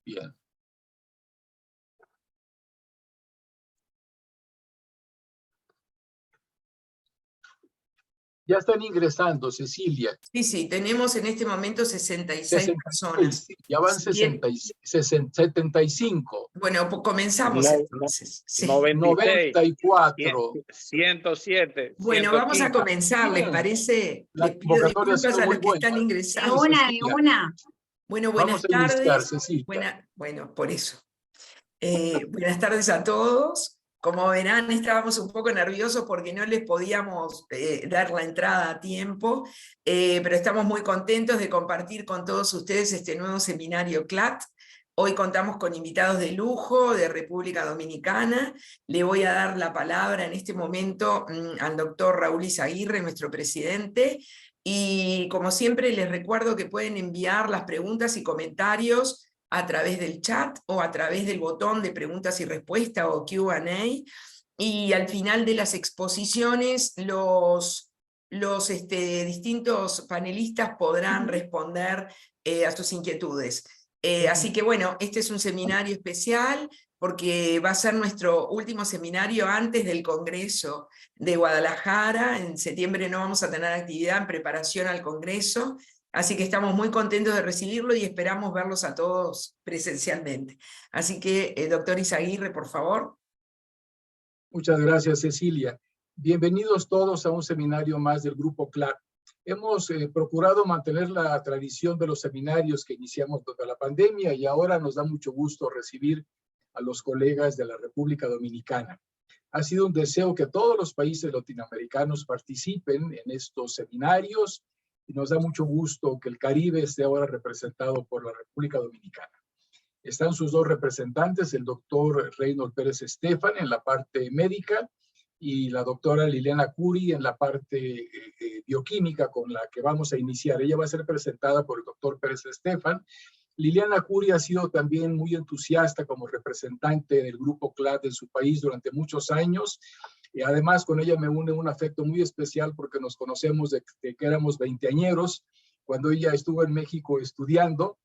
Bien. Ya están ingresando, Cecilia. Sí, tenemos en este momento 66 personas. Ya van Si bien, 75. bueno, comenzamos entonces. Sí. 94. 107. Bueno, vamos a 115. comenzar, ¿les Bien. parece? La Les pido convocatoria ha disculpas sido a muy los que buena. están De ingresando. una, de Cecilia. una. Bueno, Vamos buenas a iniciar, tardes. Cecilia. Bueno, por eso. Buenas tardes a todos. Como verán, estábamos un poco nerviosos porque no les podíamos dar la entrada a tiempo, pero estamos muy contentos de compartir con todos ustedes este nuevo seminario CLAT. Hoy contamos con invitados de lujo de República Dominicana. Le voy a dar la palabra en este momento al doctor Raúl Izaguirre, nuestro presidente. Y como siempre les recuerdo que pueden enviar las preguntas y comentarios a través del chat o a través del botón de preguntas y respuestas o Q&A, y al final de las exposiciones los distintos panelistas podrán responder a sus inquietudes. Así que bueno, este es un seminario especial porque va a ser nuestro último seminario antes del Congreso de Guadalajara. En septiembre no vamos a tener actividad en preparación al Congreso, así que estamos muy contentos de recibirlo y esperamos verlos a todos presencialmente. Así que, doctor Izaguirre, por favor. Muchas gracias, Cecilia. Bienvenidos todos a un seminario más del Grupo CLAT. Hemos procurado mantener la tradición de los seminarios que iniciamos durante la pandemia y ahora nos da mucho gusto recibir a los colegas de la República Dominicana. Ha sido un deseo que todos los países latinoamericanos participen en estos seminarios y nos da mucho gusto que el Caribe esté ahora representado por la República Dominicana. Están sus dos representantes, el doctor Reynold Pérez Estefan en la parte médica y la doctora Liliana Curi en la parte bioquímica con la que vamos a iniciar. Ella va a ser presentada por el doctor Pérez Estefan. Liliana Curi ha sido también muy entusiasta como representante del Grupo CLAT en su país durante muchos años. Y además con ella me une un afecto muy especial porque nos conocemos de que éramos veinteañeros cuando ella estuvo en México estudiando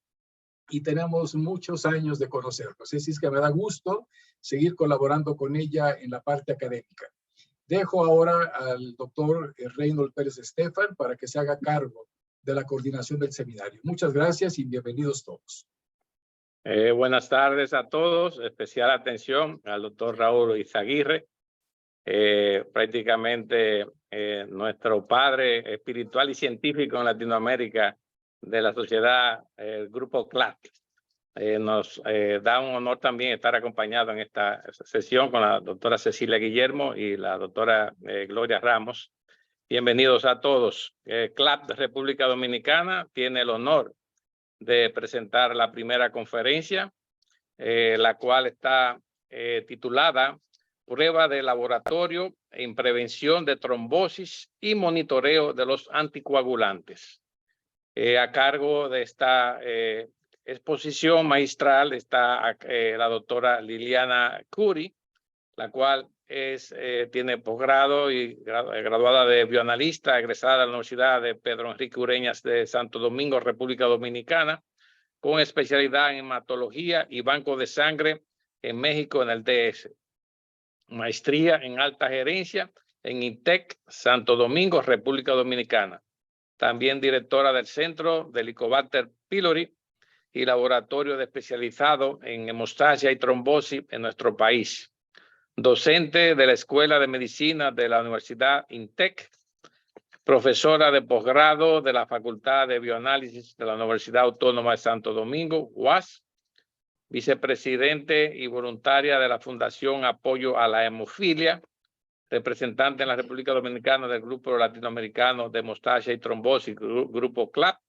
y tenemos muchos años de conocernos. Así es que me da gusto seguir colaborando con ella en la parte académica. Dejo ahora al doctor Reynold Pérez Estefan para que se haga cargo de la coordinación del seminario. Muchas gracias y bienvenidos todos. Buenas tardes a todos. Especial atención al doctor Raúl Izaguirre, prácticamente nuestro padre espiritual y científico en Latinoamérica de la sociedad, el Grupo CLAT. Nos da un honor también estar acompañado en esta sesión con la doctora Cecilia Guillermo y la doctora Gloria Ramos. Bienvenidos a todos. CLAT de República Dominicana tiene el honor de presentar la primera conferencia, la cual está titulada Prueba de laboratorio en prevención de trombosis y monitoreo de los anticoagulantes. A cargo de esta exposición magistral está la doctora Liliana Curi, la cual tiene posgrado y graduada de bioanalista, egresada de la Universidad de Pedro Enrique Ureñas de Santo Domingo, República Dominicana, con especialidad en hematología y banco de sangre en México en el DS. Maestría en alta gerencia en INTEC, Santo Domingo, República Dominicana. También directora del Centro de Helicobacter pylori y laboratorio especializado en hemostasia y trombosis en nuestro país. Docente de la Escuela de Medicina de la Universidad INTEC, profesora de posgrado de la Facultad de Bioanálisis de la Universidad Autónoma de Santo Domingo, UAS, vicepresidente y voluntaria de la Fundación Apoyo a la Hemofilia, representante en la República Dominicana del Grupo Latinoamericano de Hemostasia y Trombosis, Grupo CLAT,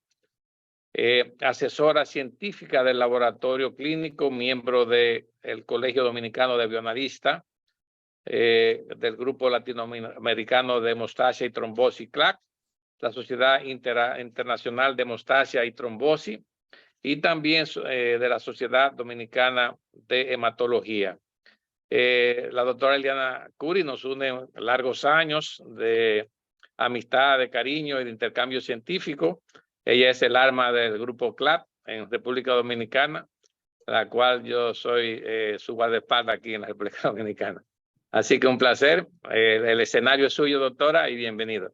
asesora científica del laboratorio clínico, miembro del Colegio Dominicano de Bioanalistas, del Grupo Latinoamericano de Hemostasia y Trombosis, CLAC, la Sociedad Internacional de Hemostasia y Trombosis, y también de la Sociedad Dominicana de Hematología. La doctora Liliana Curi nos une largos años de amistad, de cariño y de intercambio científico. Ella es el alma del Grupo CLAT en República Dominicana. la cual yo soy su guardaespaldas aquí en la República Dominicana. Así que un placer. El escenario es suyo, doctora, y bienvenido.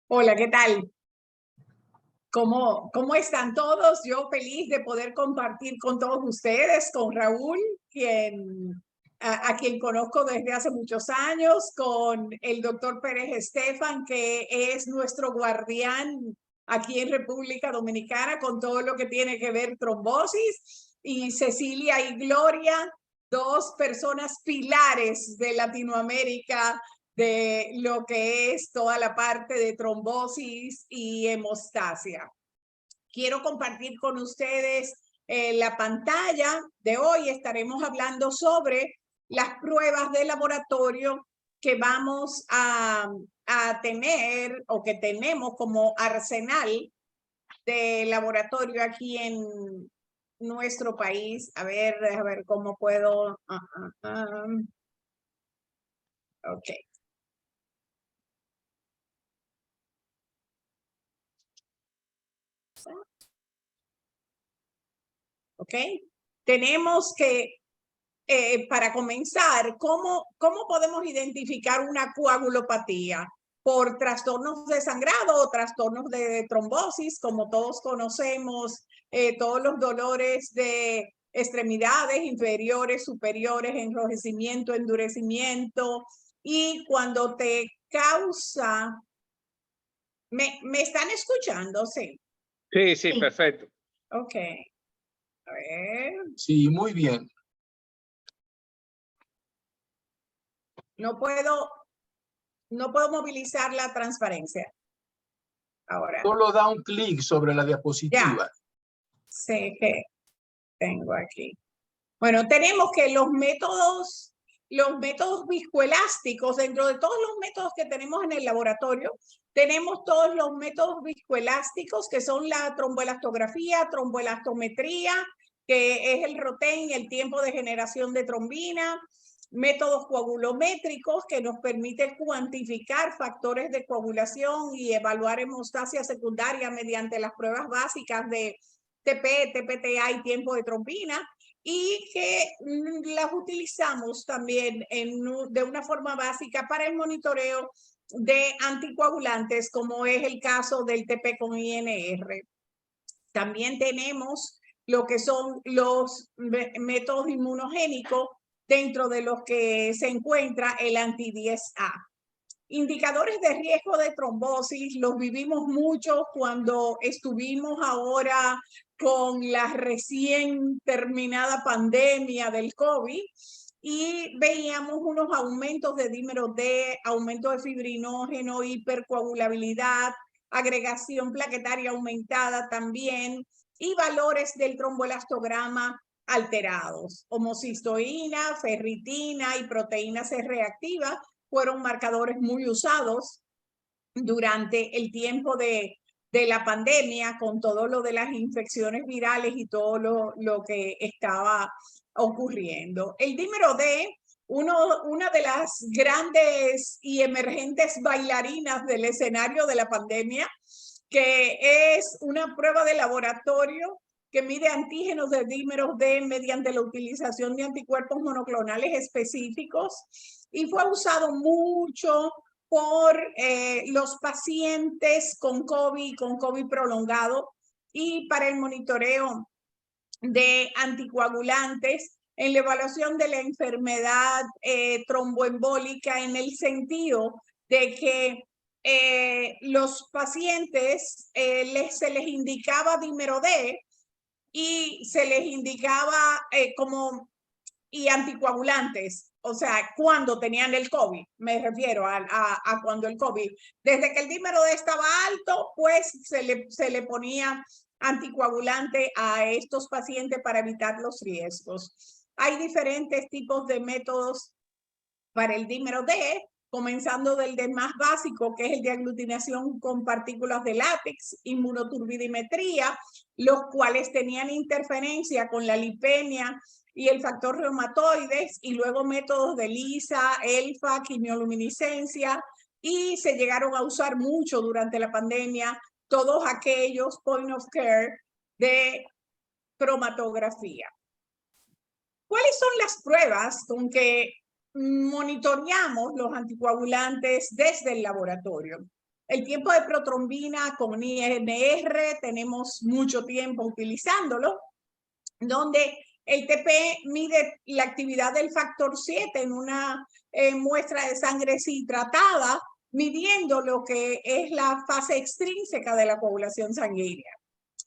Hola, ¿qué tal? ¿Cómo están todos? Yo feliz de poder compartir con todos ustedes, con Raúl, a quien conozco desde hace muchos años, con el doctor Pérez Estefan, que es nuestro guardián aquí en República Dominicana con todo lo que tiene que ver trombosis, y Cecilia y Gloria, dos personas pilares de Latinoamérica de lo que es toda la parte de trombosis y hemostasia. Quiero compartir con ustedes la pantalla de hoy. Estaremos hablando sobre las pruebas de laboratorio que vamos a tener o que tenemos como arsenal de laboratorio aquí en nuestro país. A ver cómo puedo. Ok. ¿Ok? Tenemos que, para comenzar, ¿cómo podemos identificar una coagulopatía? Por trastornos de sangrado o trastornos de trombosis, como todos conocemos, todos los dolores de extremidades inferiores, superiores, enrojecimiento, endurecimiento, y cuando te causa... ¿Me están escuchando? Sí. Sí, perfecto. Ok. A ver. Sí, muy bien. No puedo movilizar la transparencia. Ahora. Solo da un clic sobre la diapositiva. Ya. Sé que tengo aquí. Bueno, tenemos que los métodos viscoelásticos, dentro de todos los métodos que tenemos en el laboratorio, tenemos todos los métodos viscoelásticos, que son la tromboelastografía, tromboelastometría, que es el ROTEN, el tiempo de generación de trombina, métodos coagulométricos, que nos permiten cuantificar factores de coagulación y evaluar hemostasia secundaria mediante las pruebas básicas de TP, TPTA y tiempo de trombina, y que las utilizamos también de una forma básica para el monitoreo de anticoagulantes, como es el caso del TP con INR. También tenemos lo que son los métodos inmunogénicos, dentro de los que se encuentra el anti-10A. Indicadores de riesgo de trombosis los vivimos mucho cuando estuvimos ahora con la recién terminada pandemia del COVID, y veíamos unos aumentos de dímero D, aumento de fibrinógeno, hipercoagulabilidad, agregación plaquetaria aumentada también, y valores del tromboelastograma alterados. Homocistoína, ferritina y proteína C reactiva fueron marcadores muy usados durante el tiempo de la pandemia, con todo lo de las infecciones virales y todo lo que estaba ocurriendo. El dímero D, una de las grandes y emergentes bailarinas del escenario de la pandemia, que es una prueba de laboratorio que mide antígenos de dímeros D mediante la utilización de anticuerpos monoclonales específicos, y fue usado mucho por los pacientes con COVID prolongado, y para el monitoreo de anticoagulantes en la evaluación de la enfermedad tromboembólica, en el sentido de que los pacientes se les indicaba dímero D y se les indicaba y anticoagulantes, o sea, cuando tenían el COVID, me refiero a cuando el COVID, desde que el dímero D estaba alto, pues se le ponía anticoagulante a estos pacientes para evitar los riesgos. Hay diferentes tipos de métodos para el dímero D, comenzando del más básico, que es el de aglutinación con partículas de látex, inmunoturbidimetría, los cuales tenían interferencia con la lipemia y el factor reumatoides, y luego métodos de ELISA, ELFA, quimioluminiscencia, y se llegaron a usar mucho durante la pandemia todos aquellos point of care de cromatografía. ¿Cuáles son las pruebas con que monitoreamos los anticoagulantes desde el laboratorio? El tiempo de protrombina con INR, tenemos mucho tiempo utilizándolo, donde el TP mide la actividad del factor 7 en una muestra de sangre deshidratada, midiendo lo que es la fase extrínseca de la coagulación sanguínea.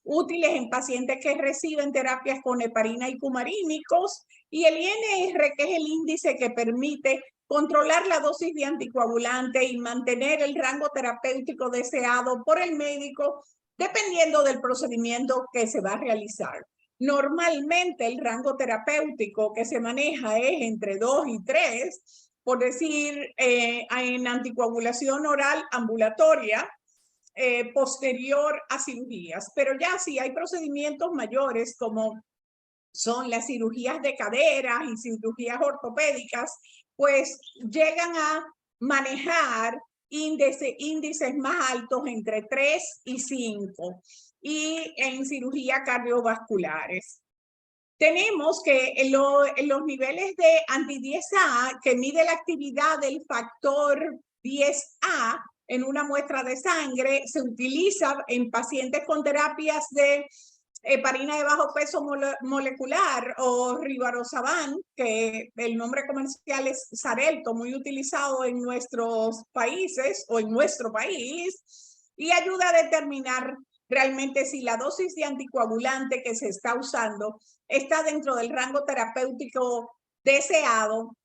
Útiles en pacientes que reciben terapias con heparina y cumarínicos, y el INR, que es el índice que permite controlar la dosis de anticoagulante y mantener el rango terapéutico deseado por el médico, dependiendo del procedimiento que se va a realizar. Normalmente el rango terapéutico que se maneja es entre 2 y 3, por decir, en anticoagulación oral ambulatoria, posterior a cirugías. Pero ya si hay procedimientos mayores como son las cirugías de caderas y cirugías ortopédicas, pues llegan a manejar índices más altos entre 3 y 5. Y en cirugía cardiovasculares. Tenemos que en los niveles de anti-10A, que mide la actividad del factor 10A en una muestra de sangre, se utiliza en pacientes con terapias de heparina de bajo peso molecular o rivaroxaban, que el nombre comercial es Xarelto, muy utilizado en nuestros países o en nuestro país, y ayuda a determinar realmente si la dosis de anticoagulante que se está usando está dentro del rango terapéutico deseado,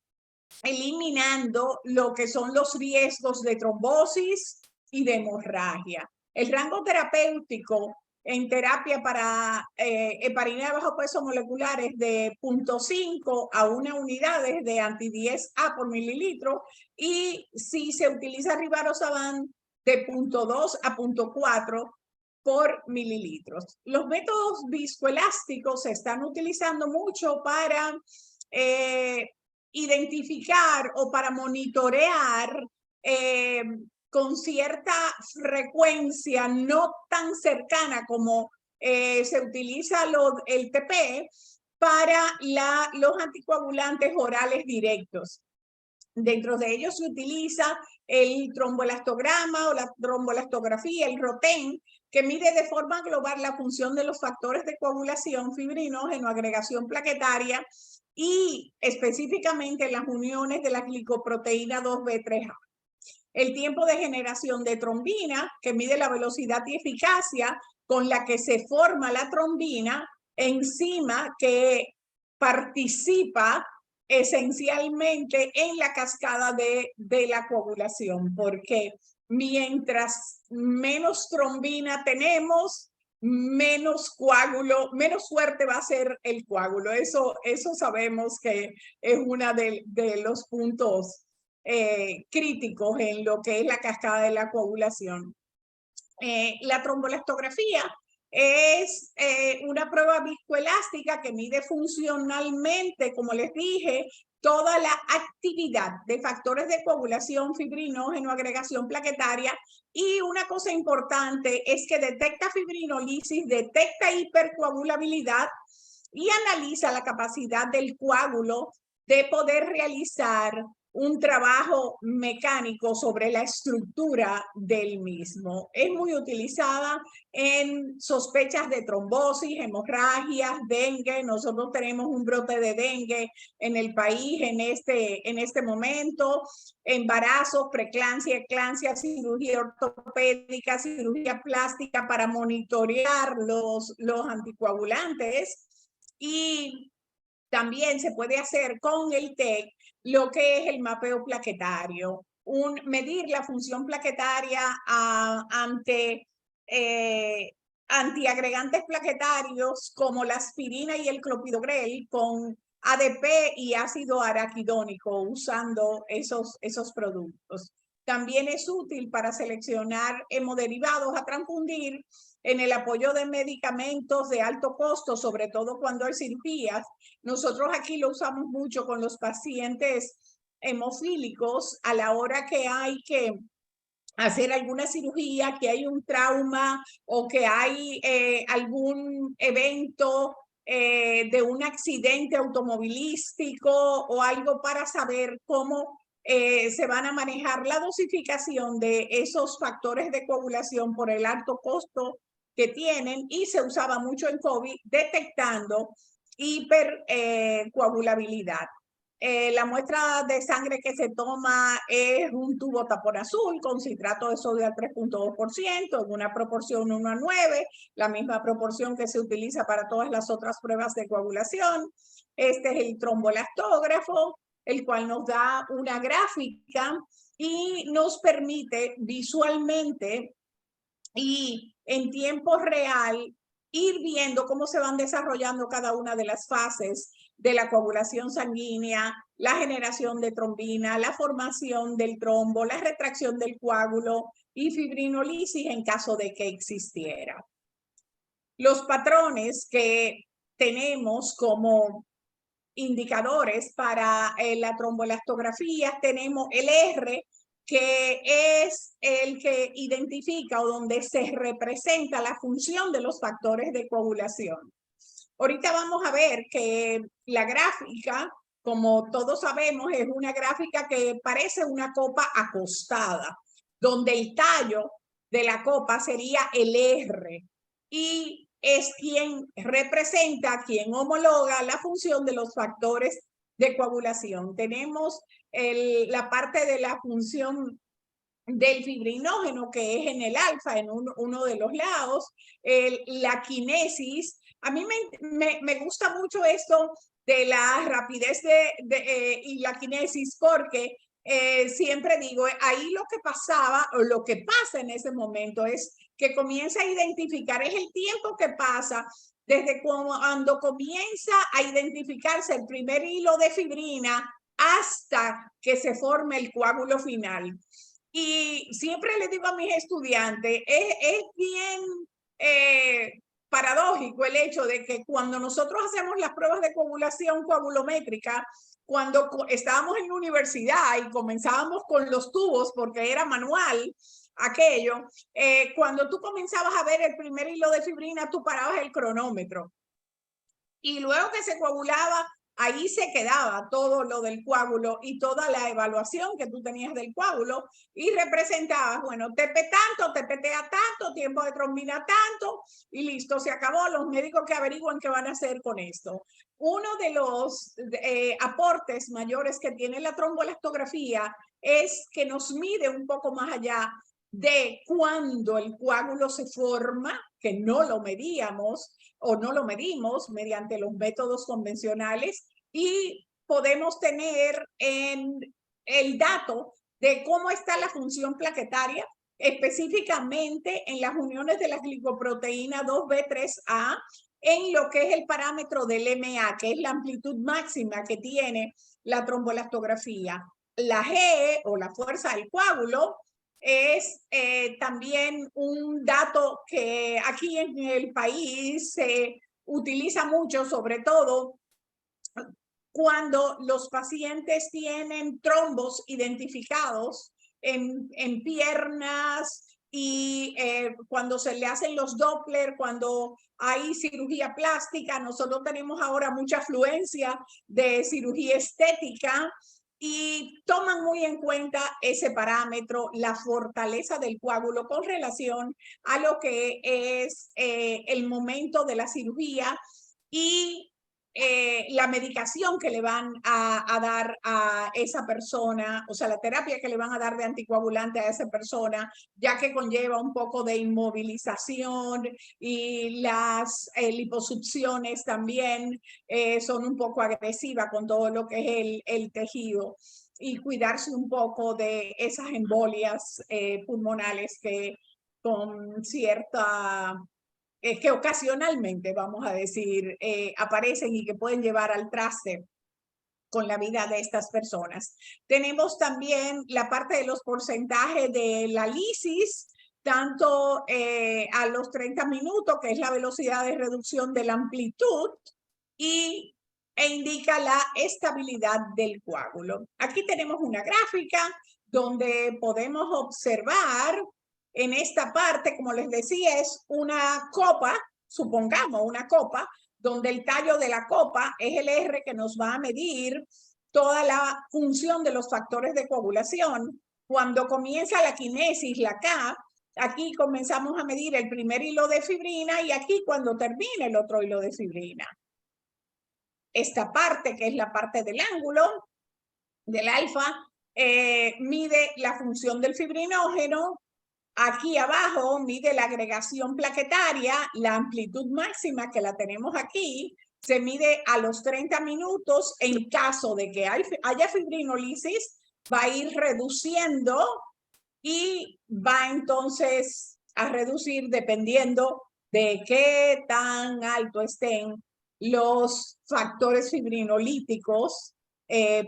eliminando lo que son los riesgos de trombosis y de hemorragia. El rango terapéutico en terapia para heparina de bajo peso molecular es de 0.5 a 1 unidades de anti-10A por mililitro, y si se utiliza rivaroxaban, de 0.2 a 0.4 por mililitros. Los métodos viscoelásticos se están utilizando mucho para identificar o para monitorear con cierta frecuencia, no tan cercana como se utiliza el TP, para los anticoagulantes orales directos. Dentro de ellos se utiliza el tromboelastograma o la tromboelastografía, el ROTEN, que mide de forma global la función de los factores de coagulación, fibrinógeno, agregación plaquetaria y específicamente las uniones de la glicoproteína 2B3A. El tiempo de generación de trombina, que mide la velocidad y eficacia con la que se forma la trombina, enzima que participa esencialmente en la cascada de la coagulación, porque mientras menos trombina tenemos, menos coágulo, menos fuerte va a ser el coágulo. Eso sabemos que es uno de los puntos críticos en lo que es la cascada de la coagulación. La tromboelastografía es una prueba viscoelástica que mide funcionalmente, como les dije, toda la actividad de factores de coagulación, fibrinógeno, agregación plaquetaria, y una cosa importante es que detecta fibrinolisis, detecta hipercoagulabilidad y analiza la capacidad del coágulo de poder realizar un trabajo mecánico sobre la estructura del mismo. Es muy utilizada en sospechas de trombosis, hemorragias, dengue. Nosotros tenemos un brote de dengue en el país en este momento. Embarazos, preeclampsia, eclampsia, cirugía ortopédica, cirugía plástica para monitorear los anticoagulantes. Y también se puede hacer con el TEC lo que es el mapeo plaquetario, medir la función plaquetaria ante antiagregantes plaquetarios como la aspirina y el clopidogrel con ADP y ácido araquidónico, usando esos productos. También es útil para seleccionar hemoderivados a transfundir en el apoyo de medicamentos de alto costo, sobre todo cuando hay cirugías. Nosotros aquí lo usamos mucho con los pacientes hemofílicos a la hora que hay que hacer alguna cirugía, que hay un trauma o que hay algún evento de un accidente automovilístico o algo para saber cómo se van a manejar la dosificación de esos factores de coagulación por el alto costo que tienen, y se usaba mucho en COVID detectando hipercoagulabilidad. La muestra de sangre que se toma es un tubo tapón azul con citrato de sodio al 3.2%, en una proporción 1:9, la misma proporción que se utiliza para todas las otras pruebas de coagulación. Este es el tromboelastógrafo, el cual nos da una gráfica y nos permite visualmente y en tiempo real ir viendo cómo se van desarrollando cada una de las fases de la coagulación sanguínea, la generación de trombina, la formación del trombo, la retracción del coágulo y fibrinolisis en caso de que existiera. Los patrones que tenemos como indicadores para la tromboelastografía, tenemos el R, que es el que identifica o donde se representa la función de los factores de coagulación. Ahorita vamos a ver que la gráfica, como todos sabemos, es una gráfica que parece una copa acostada, donde el tallo de la copa sería el R y es quien representa, quien homologa la función de los factores de coagulación. Tenemos la parte de la función del fibrinógeno, que es en el alfa, en uno de los lados, la quinesis. A mí me gusta mucho esto de la rapidez y la quinesis, porque siempre digo, ahí lo que pasaba o lo que pasa en ese momento es que comienza a identificar, es el tiempo que pasa desde cuando comienza a identificarse el primer hilo de fibrina hasta que se forme el coágulo final. Y siempre le digo a mis estudiantes, es bien paradójico el hecho de que cuando nosotros hacemos las pruebas de coagulación coagulométrica, cuando estábamos en la universidad y comenzábamos con los tubos porque era manual aquello, cuando tú comenzabas a ver el primer hilo de fibrina, tú parabas el cronómetro. Y luego que se coagulaba, ahí se quedaba todo lo del coágulo y toda la evaluación que tú tenías del coágulo y representabas, bueno, TP tanto, TPTA tanto, tiempo de trombina tanto y listo, se acabó. Los médicos que averiguan qué van a hacer con esto. Uno de los aportes mayores que tiene la tromboelastografía es que nos mide un poco más allá de cuando el coágulo se forma, que no lo medíamos o no lo medimos mediante los métodos convencionales, y podemos tener el dato de cómo está la función plaquetaria, específicamente en las uniones de la glicoproteína 2B3A, en lo que es el parámetro del MA, que es la amplitud máxima que tiene la tromboelastografía. La G, o la fuerza del coágulo, es también un dato que aquí en el país se utiliza mucho, sobre todo cuando los pacientes tienen trombos identificados en piernas y cuando se le hacen los Doppler, cuando hay cirugía plástica. Nosotros tenemos ahora mucha afluencia de cirugía estética y toman muy en cuenta ese parámetro, la fortaleza del coágulo con relación a lo que es el momento de la cirugía y la medicación que le van a dar a esa persona, o sea, la terapia que le van a dar de anticoagulante a esa persona, ya que conlleva un poco de inmovilización, y las liposucciones también son un poco agresivas con todo lo que es el tejido, y cuidarse un poco de esas embolias pulmonales que con cierta que ocasionalmente, vamos a decir, aparecen y que pueden llevar al traste con la vida de estas personas. Tenemos también la parte de los porcentajes de la lisis, tanto a los 30 minutos, que es la velocidad de reducción de la amplitud, e indica la estabilidad del coágulo. Aquí tenemos una gráfica donde podemos observar en esta parte, como les decía, es una copa, supongamos una copa, donde el tallo de la copa es el R que nos va a medir toda la función de los factores de coagulación. Cuando comienza la quinesis, la K, aquí comenzamos a medir el primer hilo de fibrina y aquí cuando termina el otro hilo de fibrina. Esta parte, que es la parte del ángulo, del alfa, mide la función del fibrinógeno. Aquí abajo mide la agregación plaquetaria, la amplitud máxima que la tenemos aquí, se mide a los 30 minutos. En caso de que haya fibrinolisis, va a ir reduciendo y va entonces a reducir dependiendo de qué tan alto estén los factores fibrinolíticos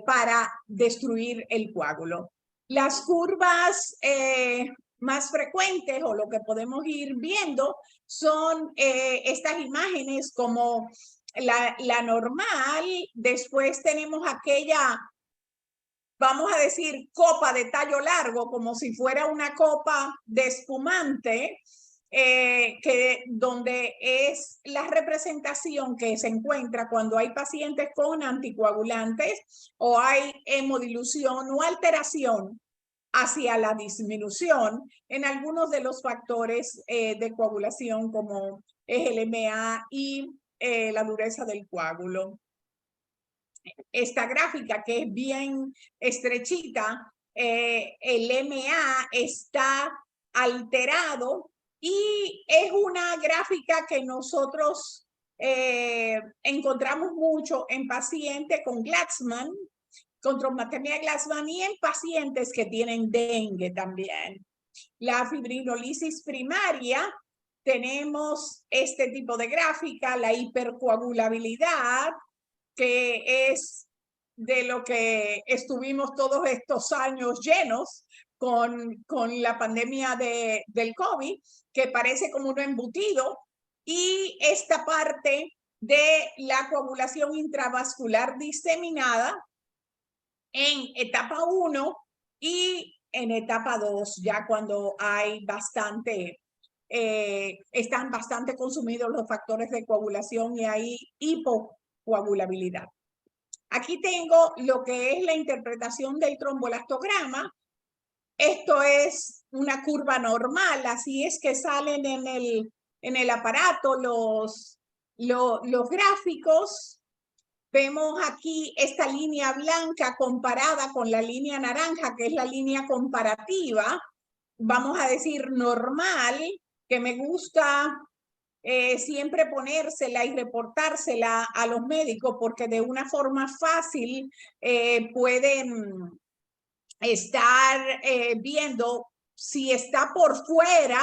para destruir el coágulo. Las curvas más frecuentes o lo que podemos ir viendo son estas imágenes como la normal. Después tenemos aquella, vamos a decir, copa de tallo largo, como si fuera una copa de espumante, donde es la representación que se encuentra cuando hay pacientes con anticoagulantes o hay hemodilución o alteración hacia la disminución en algunos de los factores de coagulación, como es el MA y la dureza del coágulo. Esta gráfica, que es bien estrechita, el MA está alterado y es una gráfica que nosotros encontramos mucho en pacientes con Gladstone, con trombotemia de Gladstone, y en pacientes que tienen dengue también. La fibrinolisis primaria, tenemos este tipo de gráfica, la hipercoagulabilidad, que es de lo que estuvimos todos estos años llenos con la pandemia del COVID, que parece como un embutido, y esta parte de la coagulación intravascular diseminada en etapa 1 y en etapa 2, ya cuando hay están bastante consumidos los factores de coagulación y hay hipocoagulabilidad. Aquí tengo lo que es la interpretación del tromboelastograma. Esto es una curva normal, así es que salen en el aparato los gráficos. Vemos aquí esta línea blanca comparada con la línea naranja, que es la línea comparativa, vamos a decir normal, que me gusta siempre ponérsela y reportársela a los médicos, porque de una forma fácil pueden estar viendo si está por fuera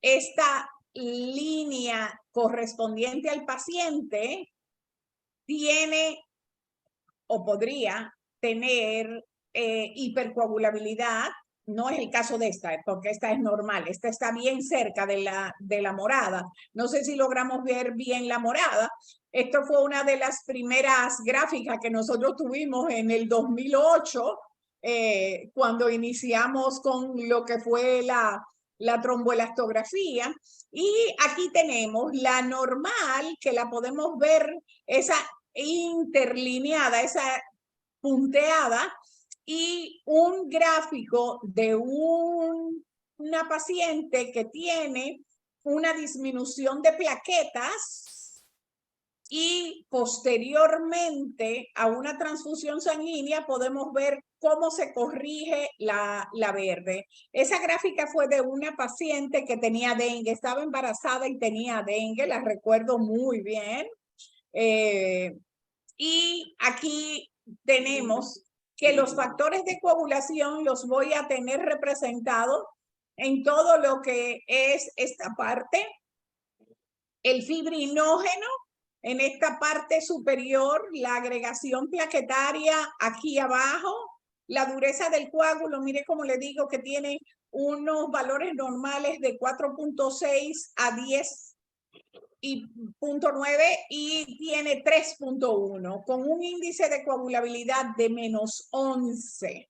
esta línea correspondiente al paciente, tiene o podría tener hipercoagulabilidad. No es el caso de esta, porque esta es normal. Esta está bien cerca de la morada. No sé si logramos ver bien la morada. Esto fue una de las primeras gráficas que nosotros tuvimos en el 2008, cuando iniciamos con lo que fue la tromboelastografía. Y aquí tenemos la normal, que la podemos ver, esa interlineada, esa punteada, y un gráfico de una paciente que tiene una disminución de plaquetas y posteriormente a una transfusión sanguínea podemos ver cómo se corrige la verde. Esa gráfica fue de una paciente que tenía dengue, estaba embarazada y tenía dengue, la recuerdo muy bien. Y aquí tenemos que los factores de coagulación los voy a tener representados en todo lo que es esta parte. El fibrinógeno en esta parte superior, la agregación plaquetaria aquí abajo, la dureza del coágulo, mire como le digo que tiene unos valores normales de 4.6 a 10 y 0.9 y tiene 3.1 con un índice de coagulabilidad de -11.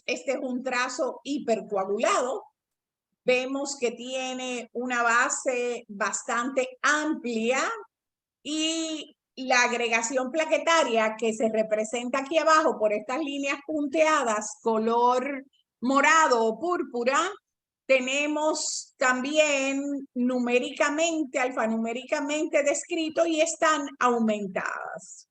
Este es un trazo hipercoagulado. Vemos que tiene una base bastante amplia y la agregación plaquetaria que se representa aquí abajo por estas líneas punteadas, color morado o púrpura, tenemos también numéricamente, alfanuméricamente descrito y están aumentadas.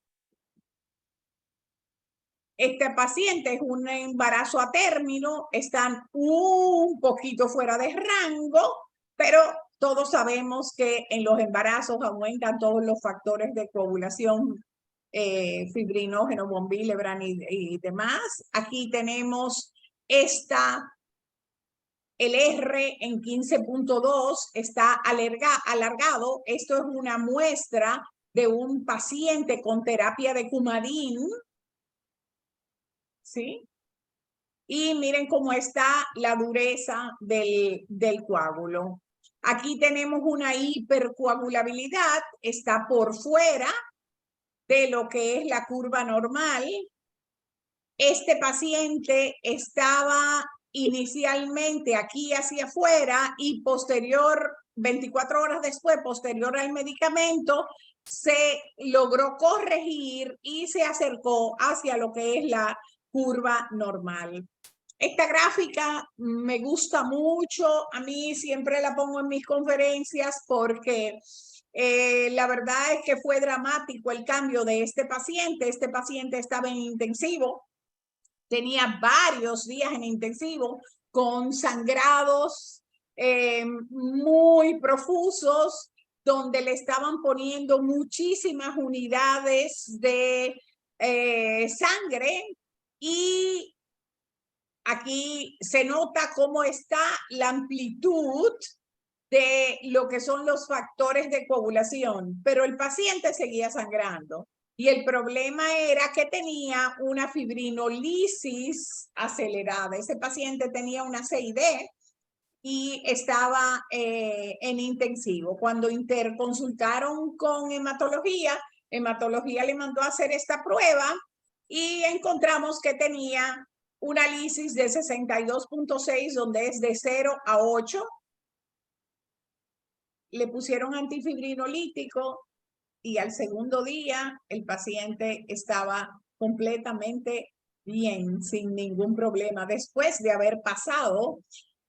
Este paciente es un embarazo a término, están un poquito fuera de rango, pero todos sabemos que en los embarazos aumentan todos los factores de coagulación, fibrinógeno, von Willebrand y demás. Aquí tenemos el R en 15.2 está alargado. Esto es una muestra de un paciente con terapia de Coumadin, ¿sí? Y miren cómo está la dureza del coágulo. Aquí tenemos una hipercoagulabilidad, está por fuera de lo que es la curva normal. Este paciente estaba inicialmente aquí hacia afuera y posterior, 24 horas después, posterior al medicamento, se logró corregir y se acercó hacia lo que es la curva normal. Esta gráfica me gusta mucho, a mí siempre la pongo en mis conferencias porque la verdad es que fue dramático el cambio de este paciente. Este paciente estaba en intensivo, tenía varios días en intensivo con sangrados muy profusos, donde le estaban poniendo muchísimas unidades de sangre, y aquí se nota cómo está la amplitud de lo que son los factores de coagulación, pero el paciente seguía sangrando. Y el problema era que tenía una fibrinolisis acelerada. Ese paciente tenía una CID y estaba en intensivo. Cuando interconsultaron con hematología, hematología le mandó a hacer esta prueba y encontramos que tenía una lisis de 62.6, donde es de 0 a 8. Le pusieron antifibrinolítico y al segundo día el paciente estaba completamente bien, sin ningún problema. Después de haber pasado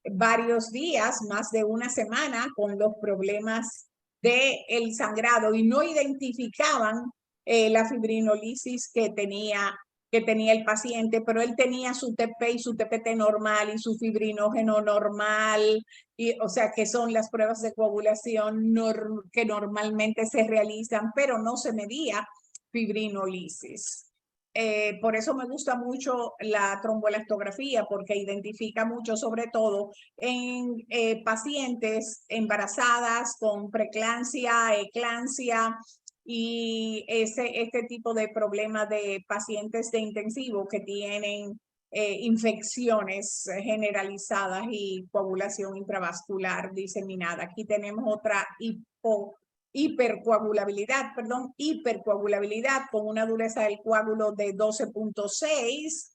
varios días, más de una semana, con los problemas del sangrado, y no identificaban la fibrinolisis que tenía el paciente, pero él tenía su TP y su TPT normal y su fibrinógeno normal, y, o sea, que son las pruebas de coagulación que normalmente se realizan, pero no se medía fibrinolisis. Por eso me gusta mucho la tromboelastografía, porque identifica mucho, sobre todo en pacientes embarazadas con preeclampsia, eclampsia, y este tipo de problemas de pacientes de intensivo que tienen infecciones generalizadas y coagulación intravascular diseminada. Aquí tenemos otra hipercoagulabilidad con una dureza del coágulo de 12.6.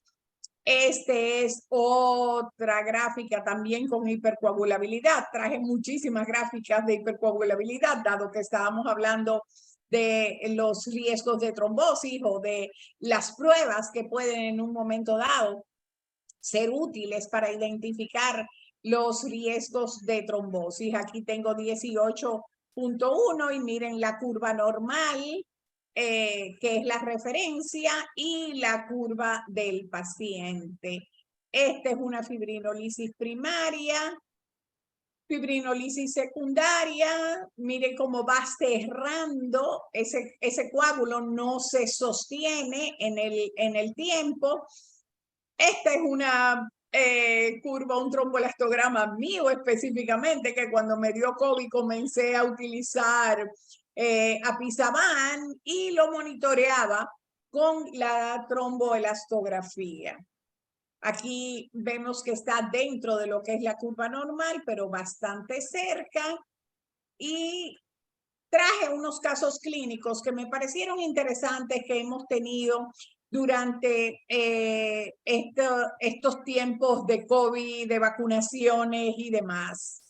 Este es otra gráfica también con hipercoagulabilidad. Traje muchísimas gráficas de hipercoagulabilidad, dado que estábamos hablando de los riesgos de trombosis o de las pruebas que pueden en un momento dado ser útiles para identificar los riesgos de trombosis. Aquí tengo 18.1 y miren la curva normal, que es la referencia, y la curva del paciente. Esta es una fibrinolisis primaria. Fibrinolisis secundaria, miren cómo va cerrando, ese coágulo no se sostiene en el tiempo. Esta es una curva, un tromboelastograma mío específicamente, que cuando me dio COVID comencé a utilizar apixaban y lo monitoreaba con la tromboelastografía. Aquí vemos que está dentro de lo que es la curva normal, pero bastante cerca. Y traje unos casos clínicos que me parecieron interesantes que hemos tenido durante estos tiempos de COVID, de vacunaciones y demás.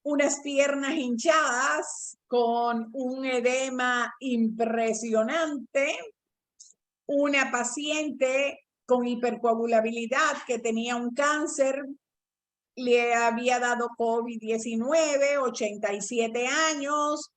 Unas piernas hinchadas con un edema impresionante, una paciente con hipercoagulabilidad que tenía un cáncer, le había dado COVID-19, 87 años,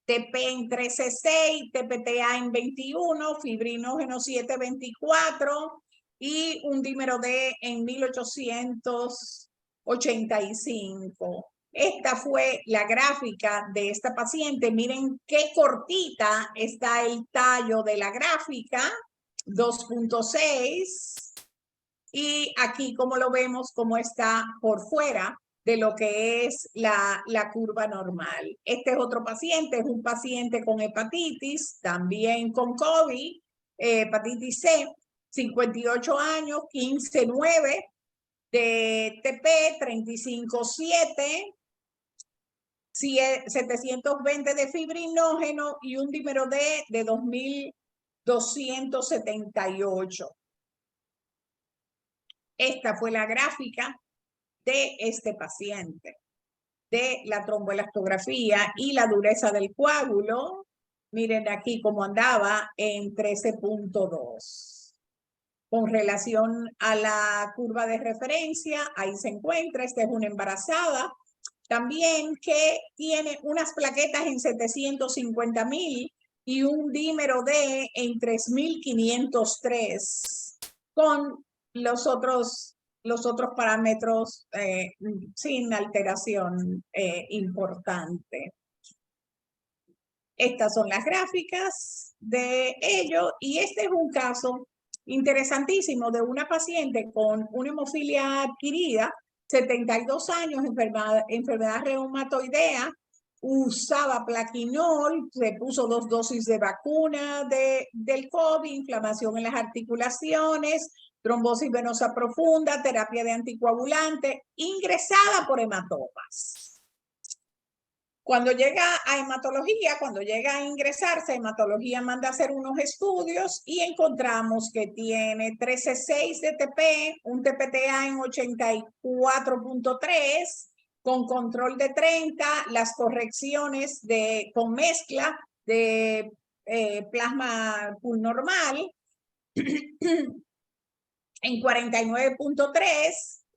TP en 13.6, TPTA en 21, fibrinógeno 724 y un dímero D en 1885. Esta fue la gráfica de esta paciente. Miren qué cortita está el tallo de la gráfica, 2.6. Y aquí, como lo vemos, cómo está por fuera de lo que es la curva normal. Este es otro paciente, es un paciente con hepatitis, también con COVID, hepatitis C, 58 años, 15.9 de TP, 35.7, 720 de fibrinógeno y un dímero D de 2278. Esta fue la gráfica de este paciente, de la tromboelastografía y la dureza del coágulo. Miren aquí cómo andaba en 13.2. Con relación a la curva de referencia, ahí se encuentra, esta es una embarazada, también que tiene unas plaquetas en 750.000 y un dímero D en 3.503, con los otros parámetros sin alteración importante. Estas son las gráficas de ello y este es un caso interesantísimo de una paciente con una hemofilia adquirida, 72 años, enfermedad reumatoidea, usaba plaquinol, se puso 2 dosis de vacuna del COVID, inflamación en las articulaciones, trombosis venosa profunda, terapia de anticoagulante, ingresada por hematomas. Cuando llega a hematología, cuando llega a ingresarse, hematología manda a hacer unos estudios y encontramos que tiene 13.6 de TP, un TPTA en 84.3, con control de 30, las correcciones con mezcla de plasma pool normal en 49.3,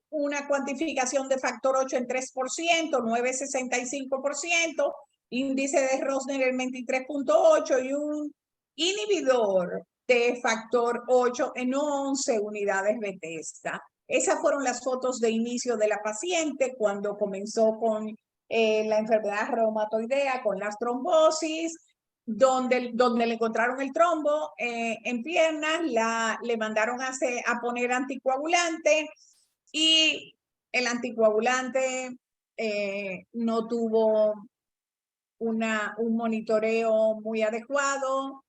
una cuantificación de factor 8 en 3%, 9,65%, índice de Rosner en 23.8 y un inhibidor de factor 8 en 11 unidades Bethesda. Esas fueron las fotos de inicio de la paciente cuando comenzó con la enfermedad reumatoidea, con las trombosis, donde le encontraron el trombo en piernas, le mandaron a poner anticoagulante y el anticoagulante no tuvo un monitoreo muy adecuado.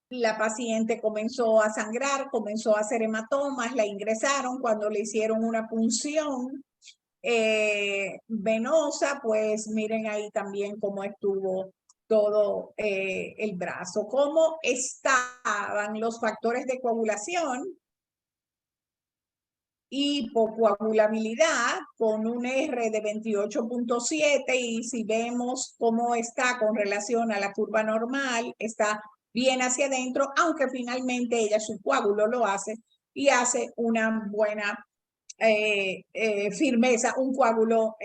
La paciente comenzó a sangrar, comenzó a hacer hematomas, la ingresaron cuando le hicieron una punción venosa, pues miren ahí también cómo estuvo todo el brazo, cómo estaban los factores de coagulación, hipocoagulabilidad con un R de 28.7 y si vemos cómo está con relación a la curva normal, está bien hacia adentro, aunque finalmente ella su coágulo lo hace y hace una buena firmeza, un coágulo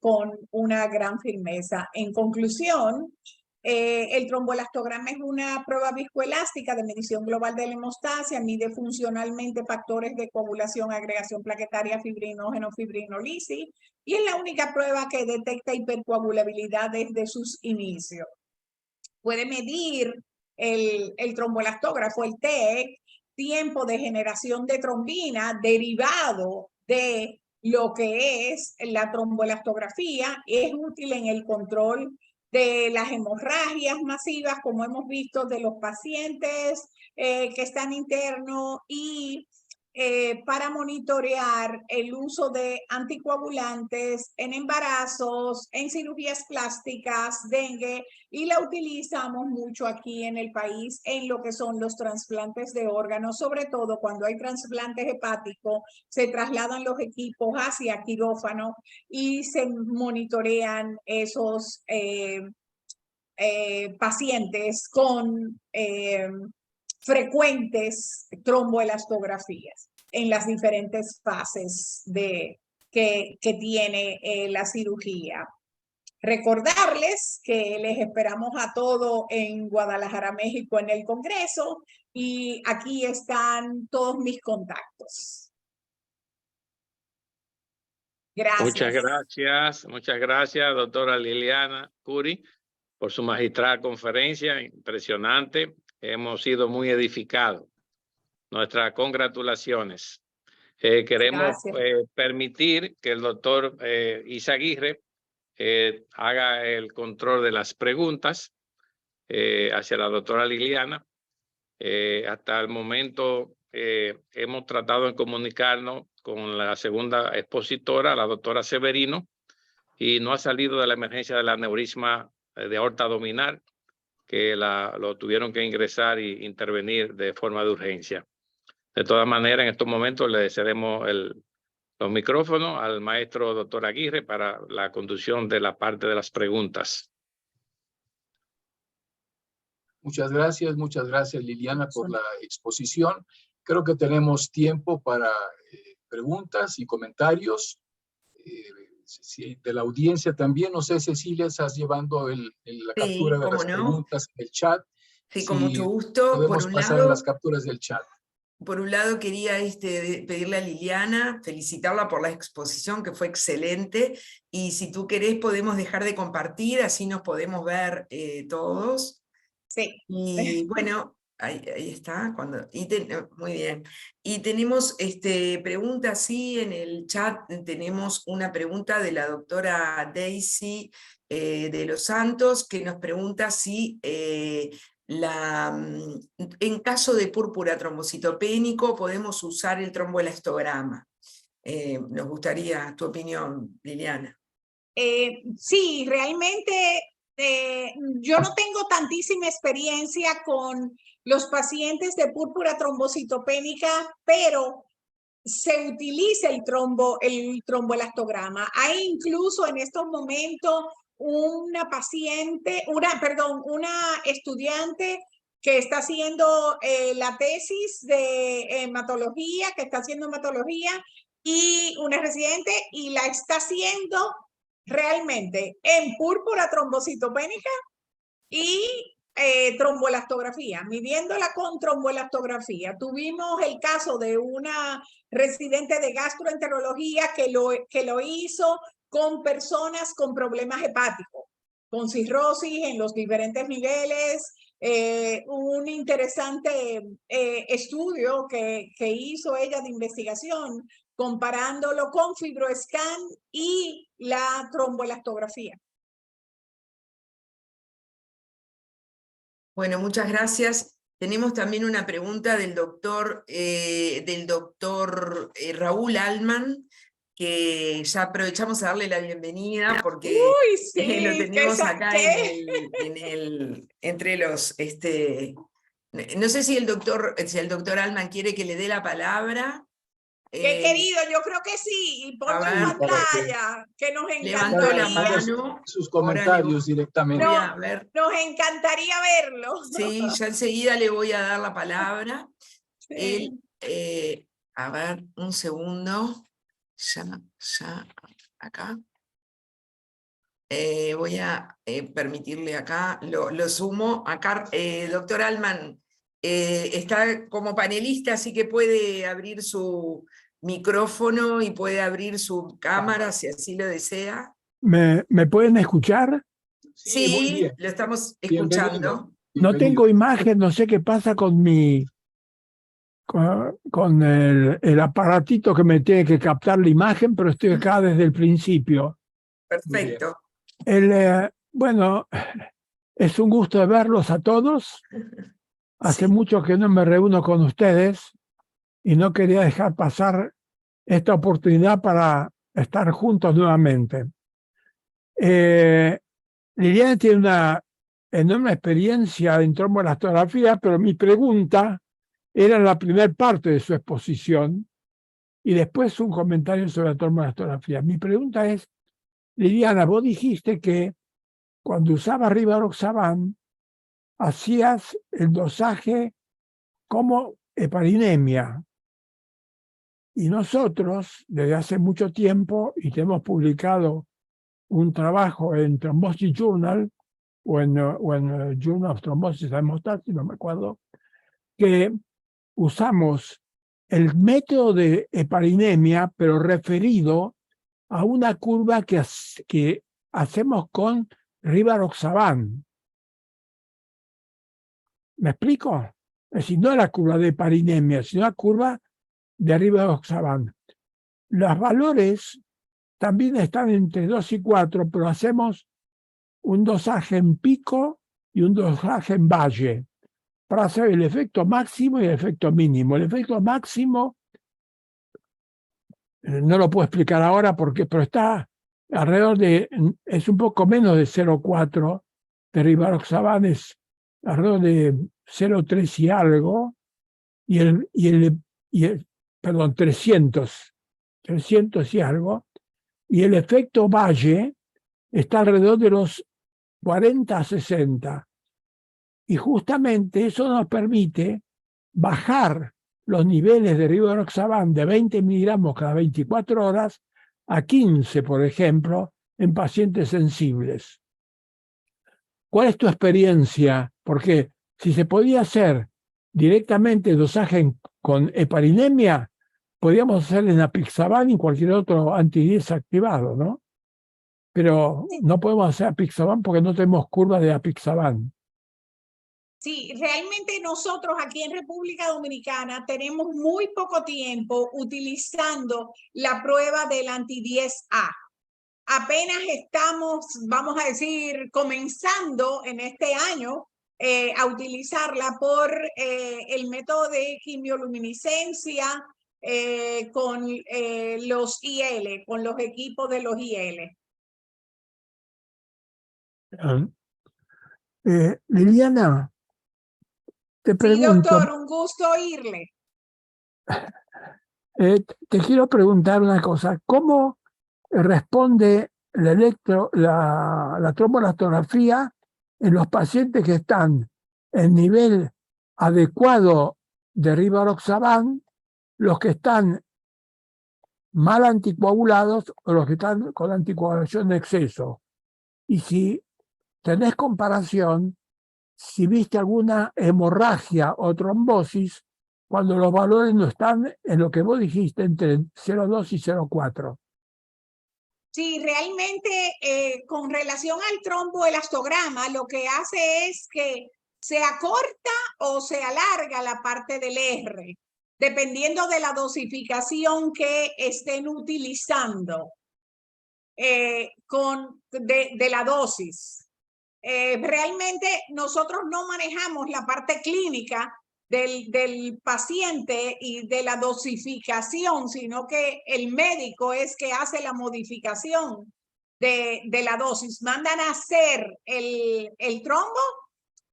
con una gran firmeza. En conclusión, el tromboelastograma es una prueba viscoelástica de medición global de la hemostasia, mide funcionalmente factores de coagulación, agregación plaquetaria, fibrinógeno, fibrinolisis, y es la única prueba que detecta hipercoagulabilidad desde sus inicios. Puede medir el tromboelastógrafo, el TEC, tiempo de generación de trombina derivado de lo que es la tromboelastografía, es útil en el control de las hemorragias masivas, como hemos visto de los pacientes que están internos, y para monitorear el uso de anticoagulantes en embarazos, en cirugías plásticas, dengue, y la utilizamos mucho aquí en el país en lo que son los trasplantes de órganos, sobre todo cuando hay trasplantes hepáticos, se trasladan los equipos hacia quirófano y se monitorean esos pacientes con frecuentes tromboelastografías en las diferentes fases que tiene la cirugía. Recordarles que les esperamos a todos en Guadalajara, México, en el Congreso, y aquí están todos mis contactos. Gracias. Muchas gracias, doctora Liliana Curi, por su magistrada conferencia, impresionante. Hemos sido muy edificados. Nuestras congratulaciones. Queremos permitir que el doctor Izaguirre haga el control de las preguntas hacia la doctora Liliana. Hasta el momento hemos tratado de comunicarnos con la segunda expositora, la doctora Severino, y no ha salido de la emergencia del aneurisma de aorta abdominal, que lo tuvieron que ingresar e intervenir de forma de urgencia. De todas maneras, en estos momentos le cedemos los micrófonos al maestro doctor Aguirre para la conducción de la parte de las preguntas. Muchas gracias Liliana por la exposición. Creo que tenemos tiempo para preguntas y comentarios de la audiencia también. No sé, Cecilia, estás llevando la captura de las preguntas en el chat. Sí, con mucho gusto. Podemos pasar a las capturas del chat. Por un lado quería pedirle a Liliana, felicitarla por la exposición que fue excelente, y si tú querés podemos dejar de compartir, así nos podemos ver todos. Sí. Y bueno, ahí está. Muy bien. Y tenemos preguntas, sí, en el chat tenemos una pregunta de la doctora Daisy de los Santos, que nos pregunta si en caso de púrpura trombocitopénico podemos usar el tromboelastograma. Nos gustaría tu opinión, Liliana. Sí, realmente yo no tengo tantísima experiencia con los pacientes de púrpura trombocitopénica, pero se utiliza el tromboelastograma. Hay incluso en estos momentos una estudiante que está haciendo la tesis de hematología, y una residente, y la está haciendo realmente en púrpura trombocitopénica y tromboelastografía, midiéndola con tromboelastografía. Tuvimos el caso de una residente de gastroenterología que lo hizo con personas con problemas hepáticos, con cirrosis en los diferentes niveles. Un interesante estudio que hizo ella de investigación, comparándolo con FibroScan y la tromboelastografía. Bueno, muchas gracias. Tenemos también una pregunta del doctor Raúl Alman, que ya aprovechamos a darle la bienvenida porque lo tenemos acá entre los... no sé si el doctor Alman quiere que le dé la palabra. Qué querido, yo creo que sí, y ponlo en pantalla, que nos encantaría. Levantó la mano. Sus comentarios directamente. Nos encantaría verlo. Sí, ya enseguida le voy a dar la palabra. Sí. A ver, un segundo. Ya, acá. Voy a permitirle acá, lo sumo. Acá, doctor Alman está como panelista, así que puede abrir su micrófono y puede abrir su cámara si así lo desea. ¿Me pueden escuchar? Sí, lo estamos escuchando. No tengo imagen, no sé qué pasa con el aparatito que me tiene que captar la imagen, pero estoy acá desde el principio. Perfecto. Bueno, es un gusto de verlos a todos. Hace mucho que no me reúno con ustedes. y no quería dejar pasar esta oportunidad para estar juntos nuevamente. Liliana tiene una enorme experiencia en tromboelastografía, pero mi pregunta era la primera parte de su exposición y después un comentario sobre la tromboelastografía. Mi pregunta es, Liliana, vos dijiste que cuando usabas rivaroxaban hacías el dosaje como heparinemia. Y nosotros, desde hace mucho tiempo, y te hemos publicado un trabajo en Thrombosis Journal o en Journal of Thrombosis and Hemostasis, no me acuerdo, que usamos el método de heparinemia, pero referido a una curva que hacemos con rivaroxaban. ¿Me explico? Es decir, no la curva de heparinemia, sino la curva de rivaroxaban. Los valores también están entre 2 y 4, pero hacemos un dosaje en pico y un dosaje en valle para hacer el efecto máximo y el efecto mínimo. El efecto máximo no lo puedo explicar ahora porque, pero está alrededor de, es un poco menos de 0,4, de rivaroxaban es alrededor de 0,3 y algo, perdón, 300 y algo, y el efecto valle está alrededor de los 40 a 60. Y justamente eso nos permite bajar los niveles de rivaroxaban de 20 miligramos cada 24 horas a 15, por ejemplo, en pacientes sensibles. ¿Cuál es tu experiencia? Porque si se podía hacer directamente dosaje con heparinemia, podríamos hacer en apixaban y cualquier otro anti-10 activado, ¿no? Pero no podemos hacer apixaban porque no tenemos curva de apixaban. Sí, realmente nosotros aquí en República Dominicana tenemos muy poco tiempo utilizando la prueba del anti-10A. Apenas estamos, vamos a decir, comenzando en este año a utilizarla por el método de quimioluminiscencia con los IL, con los equipos de los IL. Liliana, te pregunto, Sí, doctor, un gusto oírle. te quiero preguntar una cosa. ¿Cómo responde la tromboelastografía en los pacientes que están en nivel adecuado de rivaroxaban, los que están mal anticoagulados o los que están con anticoagulación de exceso? Y si tenés comparación, si viste alguna hemorragia o trombosis cuando los valores no están en lo que vos dijiste, entre 0,2 y 0,4. Sí, realmente con relación al tromboelastograma, lo que hace es que se acorta o se alarga la parte del R, dependiendo de la dosificación que estén utilizando de la dosis. Realmente nosotros no manejamos la parte clínica del paciente y de la dosificación, sino que el médico es que hace la modificación de la dosis. Mandan a hacer el trombo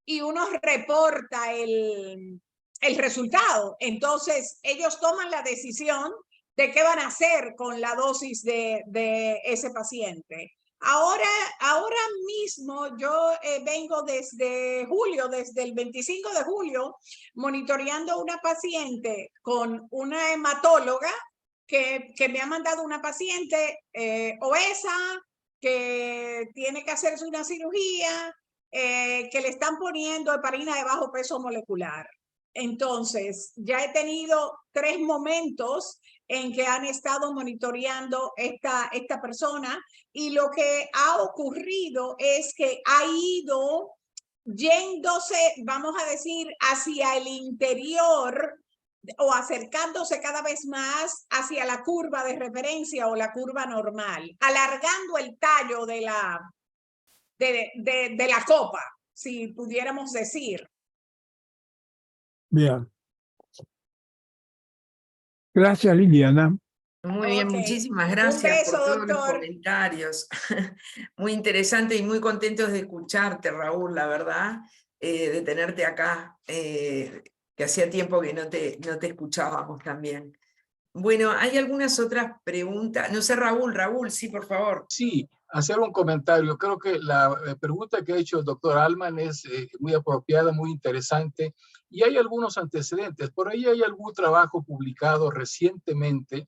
y uno reporta el resultado. Entonces ellos toman la decisión de qué van a hacer con la dosis de ese paciente. Ahora mismo yo vengo desde julio, desde el 25 de julio, monitoreando una paciente con una hematóloga que me ha mandado una paciente obesa, que tiene que hacerse una cirugía, que le están poniendo heparina de bajo peso molecular. Entonces, ya he tenido 3 momentos en que han estado monitoreando esta persona, y lo que ha ocurrido es que ha ido yéndose, vamos a decir, hacia el interior o acercándose cada vez más hacia la curva de referencia o la curva normal, alargando el tallo de la copa, si pudiéramos decir. Bien. Gracias, Liliana. Muy bien, Ok. muchísimas Un gracias beso, por todos los doctor. comentarios. Muy interesante y muy contentos de escucharte, Raúl, la verdad, de tenerte acá, que hacía tiempo que no te escuchábamos también. Bueno, hay algunas otras preguntas. No sé, Raúl, sí, por favor. Sí, hacer un comentario. Creo que la pregunta que ha hecho el doctor Allman es muy apropiada, muy interesante, y hay algunos antecedentes. Por ahí hay algún trabajo publicado recientemente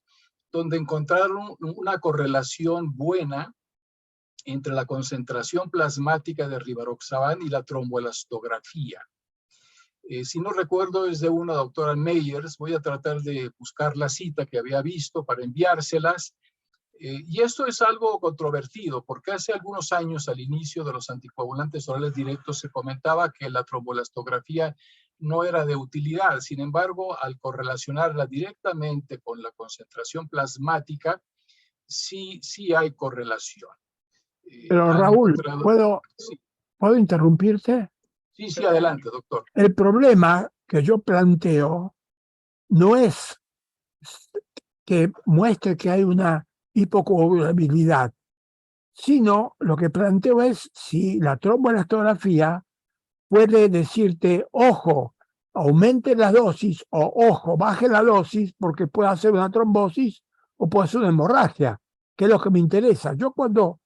donde encontraron una correlación buena entre la concentración plasmática de rivaroxaban y la tromboelastografía. Si no recuerdo, es de una doctora Meyers. Voy a tratar de buscar la cita que había visto para enviárselas. Y esto es algo controvertido, porque hace algunos años, al inicio de los anticoagulantes orales directos, se comentaba que la tromboelastografía no era de utilidad. Sin embargo, al correlacionarla directamente con la concentración plasmática, sí hay correlación. Pero Han Raúl, encontrado... Sí, ¿puedo interrumpirte? sí, adelante, doctor. El problema que yo planteo no es que muestre que hay una hipocoagulabilidad, sino lo que planteo es si la tromboelastografía puede decirte, ojo, aumente la dosis o ojo, baje la dosis porque puede hacer una trombosis o puede hacer una hemorragia, que es lo que me interesa. Yo cuando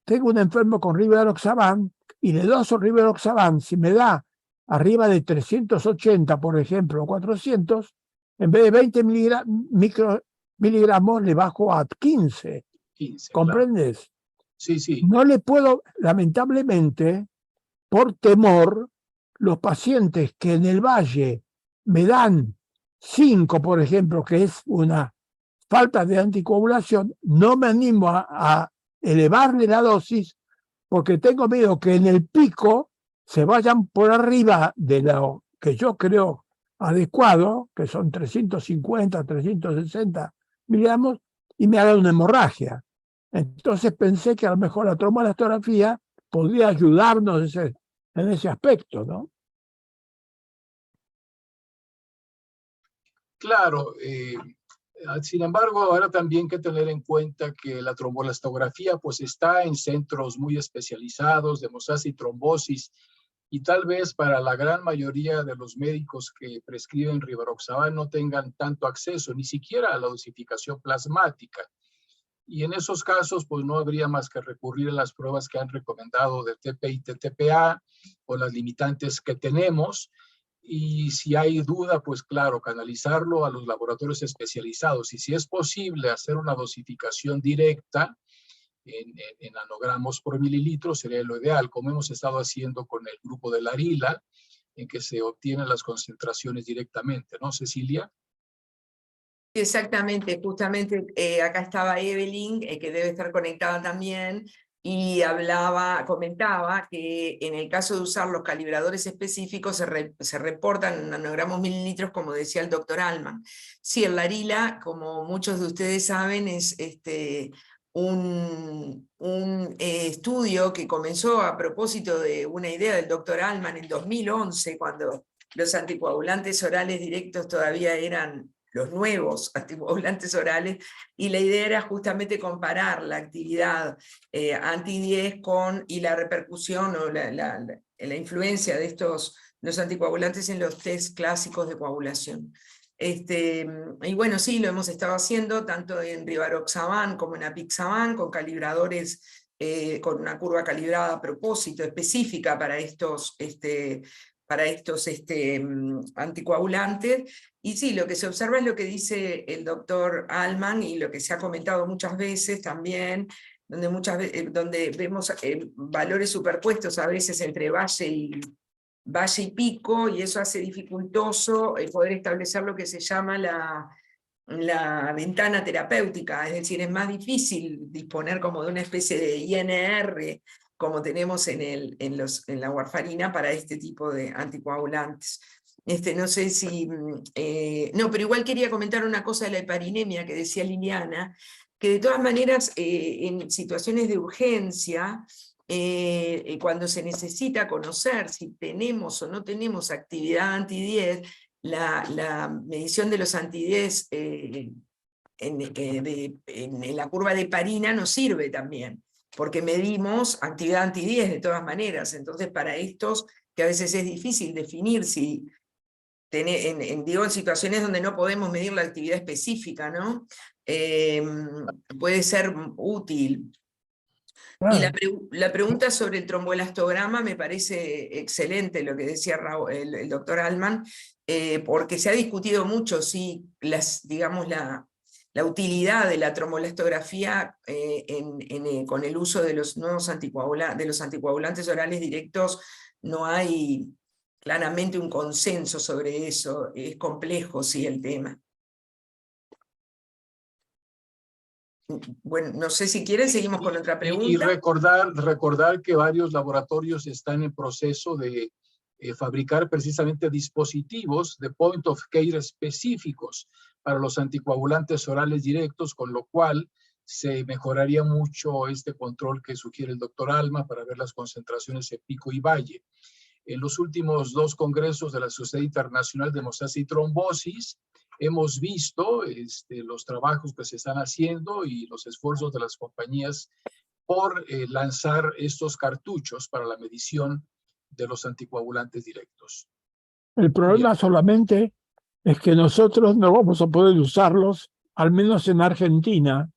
tengo un enfermo con rivaroxaban y le doso rivaroxaban, si me da arriba de 380, por ejemplo, o 400, en vez de 20 miligramos le bajo a 15. 15, ¿Comprendes? Claro. Sí. No le puedo, lamentablemente, por temor, los pacientes que en el valle me dan 5, por ejemplo, que es una falta de anticoagulación, no me animo a elevarle la dosis porque tengo miedo que en el pico se vayan por arriba de lo que yo creo adecuado, que son 350, 360 miligramos, y me hagan una hemorragia. Entonces pensé que a lo mejor la tromboelastografía podría ayudarnos en ese aspecto, ¿no? Claro, sin embargo, ahora también hay que tener en cuenta que la tromboelastografía pues está en centros muy especializados de hemostasa y trombosis, y tal vez para la gran mayoría de los médicos que prescriben rivaroxaban no tengan tanto acceso ni siquiera a la dosificación plasmática. Y en esos casos pues no habría más que recurrir a las pruebas que han recomendado de TP y TTPA o las limitantes que tenemos. Y si hay duda, pues claro, canalizarlo a los laboratorios especializados. Y si es posible hacer una dosificación directa en nanogramos por mililitro, sería lo ideal, como hemos estado haciendo con el grupo de Larila, en que se obtienen las concentraciones directamente, ¿no, Cecilia? Exactamente, justamente acá estaba Evelyn, que debe estar conectada también, y comentaba que en el caso de usar los calibradores específicos se reportan nanogramos mililitros, como decía el doctor Allman. Sí, el Larila, como muchos de ustedes saben, es un estudio que comenzó a propósito de una idea del doctor Allman en 2011, cuando los anticoagulantes orales directos todavía eran los nuevos anticoagulantes orales, y la idea era justamente comparar la actividad anti-10 y la repercusión o la influencia de los anticoagulantes en los test clásicos de coagulación. Y bueno, sí, lo hemos estado haciendo tanto en rivaroxaban como en apixaban, con calibradores, con una curva calibrada a propósito, específica para estos anticoagulantes. Y sí, lo que se observa es lo que dice el doctor Allman y lo que se ha comentado muchas veces también, donde vemos valores superpuestos a veces entre valle y pico, y eso hace dificultoso poder establecer lo que se llama la ventana terapéutica, es decir, es más difícil disponer como de una especie de INR como tenemos en la warfarina para este tipo de anticoagulantes. No sé si... no, pero igual quería comentar una cosa de la heparinemia que decía Liliana, que de todas maneras en situaciones de urgencia, cuando se necesita conocer si tenemos o no tenemos actividad anti-10, la medición de los anti-10 en la curva de heparina nos sirve también, porque medimos actividad anti-10 de todas maneras. Entonces, para estos, que a veces es difícil definir si, digo, en situaciones donde no podemos medir la actividad específica, ¿no? Puede ser útil. Y la pregunta sobre el tromboelastograma me parece excelente lo que decía el doctor Altman, porque se ha discutido mucho si digamos, la utilidad de la tromboelastografía con el uso de los nuevos anticoagulantes orales directos. No hay claramente un consenso sobre eso, es complejo, sí, el tema. Bueno, no sé si quieren, seguimos con otra pregunta. Y recordar que varios laboratorios están en proceso de fabricar precisamente dispositivos de point of care específicos para los anticoagulantes orales directos, con lo cual se mejoraría mucho este control que sugiere el doctor Alma para ver las concentraciones en pico y valle. En los últimos 2 congresos de la Sociedad Internacional de Hemostasia y Trombosis, hemos visto los trabajos que se están haciendo y los esfuerzos de las compañías por lanzar estos cartuchos para la medición de los anticoagulantes directos. El problema solamente es que nosotros no vamos a poder usarlos, al menos en Argentina.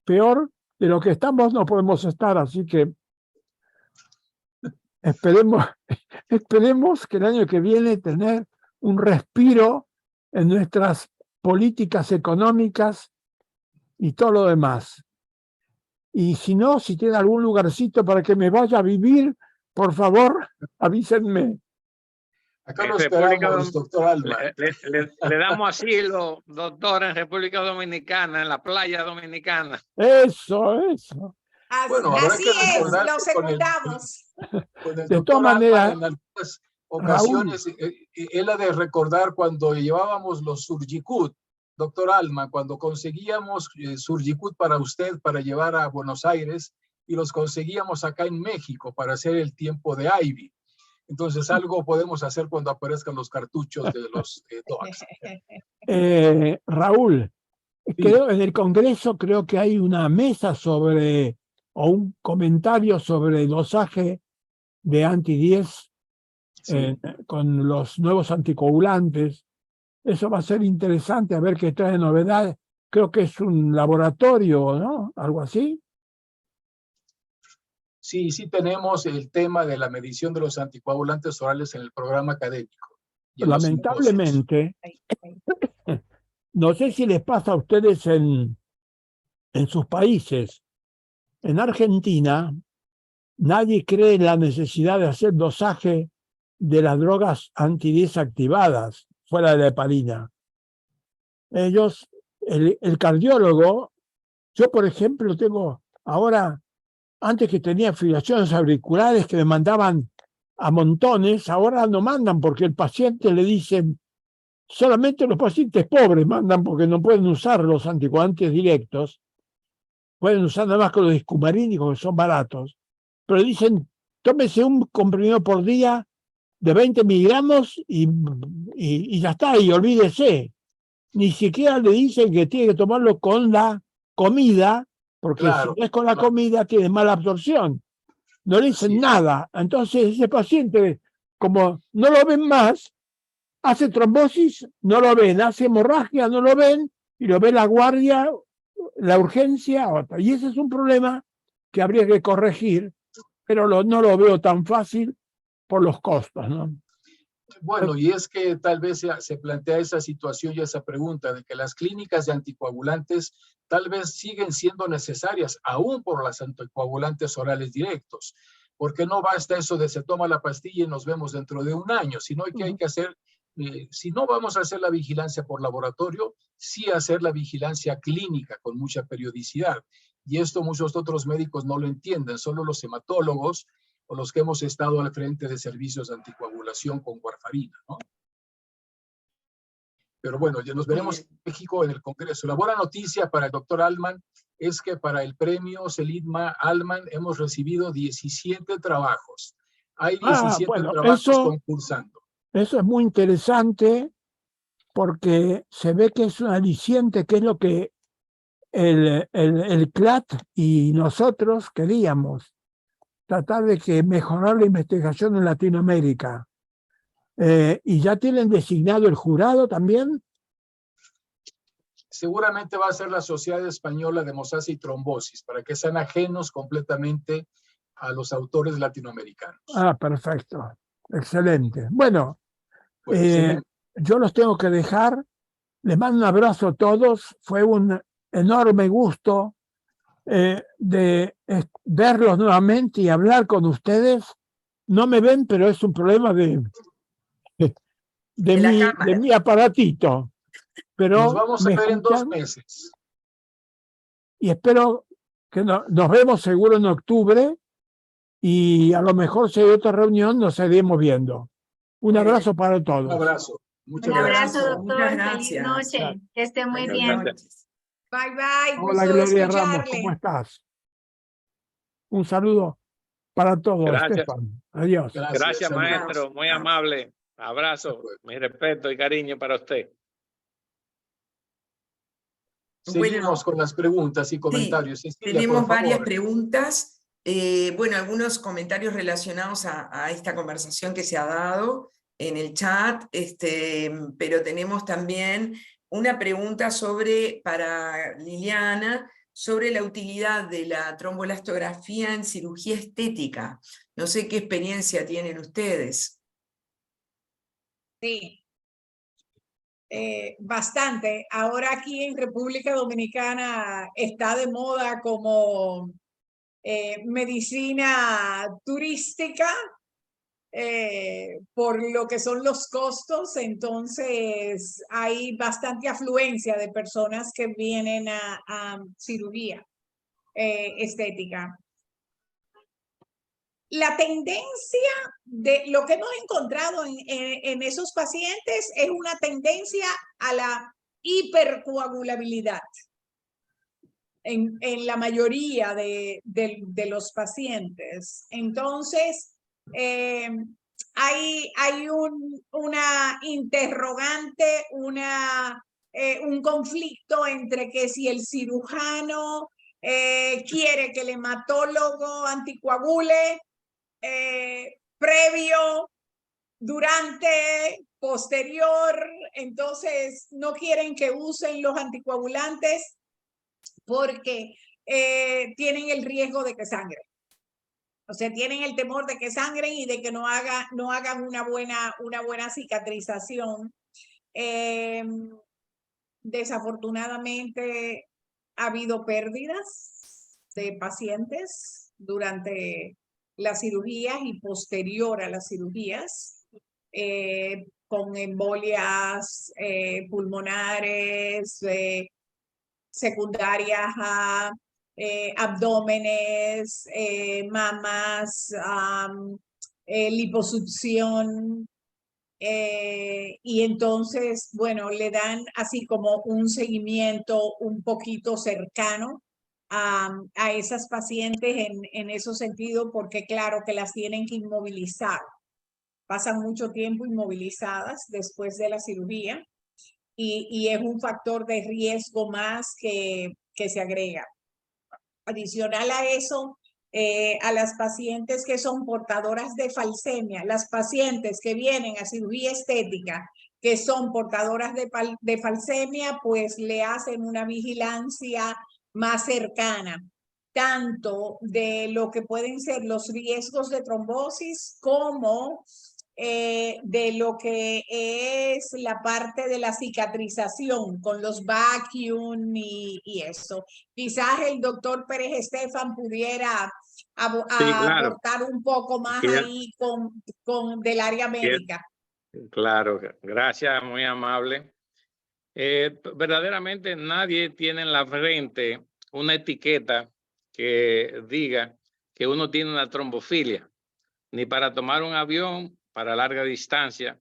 Peor de lo que estamos no podemos estar, así que esperemos que el año que viene tener un respiro en nuestras políticas económicas y todo lo demás. Y si no, si tiene algún lugarcito para que me vaya a vivir, por favor, avísenme. Acá lo esperamos, doctor Alma. Le damos asilo, doctor, en República Dominicana, en la playa dominicana. Eso. Bueno, así es, lo secundamos. De todas maneras, en algunas ocasiones, él ha de recordar cuando llevábamos los Surgicut, doctor Alma, cuando conseguíamos Surgicut para usted, para llevar a Buenos Aires, y los conseguíamos acá en México para hacer el tiempo de Ivy. Entonces, algo podemos hacer cuando aparezcan los cartuchos de los DOACs. Raúl, en el Congreso creo que hay una mesa o un comentario sobre el dosaje de anti-10 con los nuevos anticoagulantes. Eso va a ser interesante, a ver qué trae novedad. Creo que es un laboratorio, ¿no? Algo así. Sí, tenemos el tema de la medición de los anticoagulantes orales en el programa académico. Lamentablemente, no sé si les pasa a ustedes en sus países. En Argentina, nadie cree en la necesidad de hacer dosaje de las drogas anti-10 activadas fuera de la heparina. Ellos, el cardiólogo, yo por ejemplo tengo ahora, antes que tenía fibrilaciones auriculares que me mandaban a montones, ahora no mandan porque el paciente le dicen, solamente los pacientes pobres mandan porque no pueden usar los anticoagulantes directos, pueden usar nada más con los discumarínicos que son baratos, pero dicen, tómese un comprimido por día de 20 miligramos y ya está, y olvídese. Ni siquiera le dicen que tiene que tomarlo con la comida, porque si no es con la comida tiene mala absorción. No le dicen nada. Entonces ese paciente, como no lo ven más, hace trombosis, no lo ven, hace hemorragia, no lo ven, y lo ve la guardia, la urgencia, otra. Y ese es un problema que habría que corregir, pero no lo veo tan fácil por los costos, ¿no? Bueno, y es que tal vez se plantea esa situación y esa pregunta de que las clínicas de anticoagulantes tal vez siguen siendo necesarias aún por las anticoagulantes orales directos, porque no basta eso de se toma la pastilla y nos vemos dentro de un año, sino que hay que hacer, si no vamos a hacer la vigilancia por laboratorio, sí hacer la vigilancia clínica con mucha periodicidad. Y esto muchos otros médicos no lo entienden, solo los hematólogos o los que hemos estado al frente de servicios de anticoagulación con warfarina, ¿no? Pero bueno, ya nos veremos en México en el Congreso. La buena noticia para el doctor Altman es que para el premio Selidma Altman hemos recibido 17 trabajos. Hay 17 trabajos concursando. Eso es muy interesante porque se ve que es un aliciente, que es lo que el CLAT y nosotros queríamos, tratar de que mejorar la investigación en Latinoamérica. ¿Y ya tienen designado el jurado también? Seguramente va a ser la Sociedad Española de Hemostasia y Trombosis, para que sean ajenos completamente a los autores latinoamericanos. Ah, perfecto. Excelente. Bueno, Bueno, seguimos. yo los tengo que dejar. Les mando un abrazo a todos. Fue un enorme gusto verlos nuevamente y hablar con ustedes. No me ven, pero es un problema de mi aparatito. Pero Nos vamos a me ver en 2 escuchan meses. y espero que nos vemos seguro en octubre y a lo mejor si hay otra reunión nos seguimos viendo. Un abrazo para todos. Un abrazo. Muchas Un abrazo, gracias. doctor. Muchas Feliz gracias. noche. Que esté muy Buenas bien. noches. Bye, bye. Hola, Gusto de Gloria Ramos, escucharle. ¿cómo estás? Un saludo para todos, Gracias. Estefan. Adiós. Gracias, saludos. maestro. Muy amable. Abrazo, mi respeto y cariño para usted. Seguimos Bueno, con las preguntas y sí, comentarios. Cecilia, tenemos por varias favor. preguntas. Bueno, algunos comentarios relacionados a esta conversación que se ha dado en el chat, pero tenemos también una pregunta para Liliana sobre la utilidad de la trombolastografía en cirugía estética. No sé qué experiencia tienen ustedes. Sí. Bastante. Ahora aquí en República Dominicana está de moda como medicina turística por lo que son los costos. Entonces hay bastante afluencia de personas que vienen a cirugía estética. La tendencia de lo que hemos encontrado en esos pacientes es una tendencia a la hipercoagulabilidad en la mayoría de los pacientes. Entonces, hay una interrogante, un conflicto entre que si el cirujano quiere que el hematólogo anticoagule previo, durante, posterior. Entonces no quieren que usen los anticoagulantes porque tienen el riesgo de que sangren. O sea, tienen el temor de que sangren y de que no hagan una buena cicatrización. Desafortunadamente ha habido pérdidas de pacientes durante las cirugías y posterior a las cirugías, con embolias pulmonares, secundarias a abdómenes, mamas, liposucción. Y entonces, bueno, le dan así como un seguimiento un poquito cercano a esas pacientes en ese sentido, porque claro que las tienen que inmovilizar. Pasan mucho tiempo inmovilizadas después de la cirugía y es un factor de riesgo más que se agrega. Adicional a eso, a las pacientes que son portadoras de falsemia, las pacientes que vienen a cirugía estética que son portadoras de falsemia, pues le hacen una vigilancia más cercana, tanto de lo que pueden ser los riesgos de trombosis como de lo que es la parte de la cicatrización con los vacuum y eso. Quizás el doctor Pérez Estefan pudiera aportar un poco más ahí con del área médica. Claro, gracias, muy amable. Verdaderamente nadie tiene en la frente una etiqueta que diga que uno tiene una trombofilia, ni para tomar un avión para larga distancia,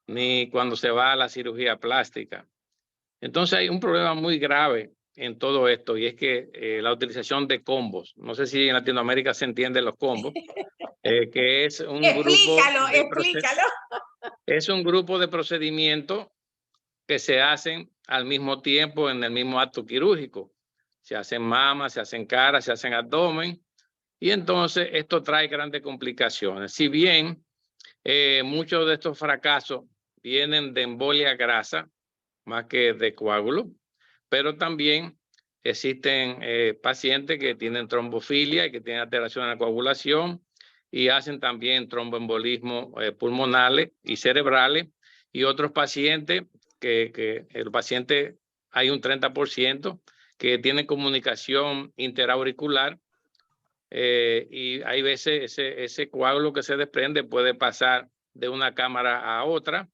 ni cuando se va a la cirugía plástica. Entonces hay un problema muy grave en todo esto, y es que la utilización de combos, no sé si en Latinoamérica se entienden los combos, que es un explícalo. es un grupo de procedimientos que se hacen al mismo tiempo en el mismo acto quirúrgico. Se hacen mamas, se hacen cara, se hacen abdomen, y entonces esto trae grandes complicaciones. Si bien muchos de estos fracasos vienen de embolia grasa más que de coágulo, pero también existen pacientes que tienen trombofilia y que tienen alteración en la coagulación y hacen también tromboembolismo pulmonales y cerebrales, y otros pacientes que el paciente hay un 30% que tienen comunicación interauricular, y hay veces ese coágulo que se desprende puede pasar de una cámara a otra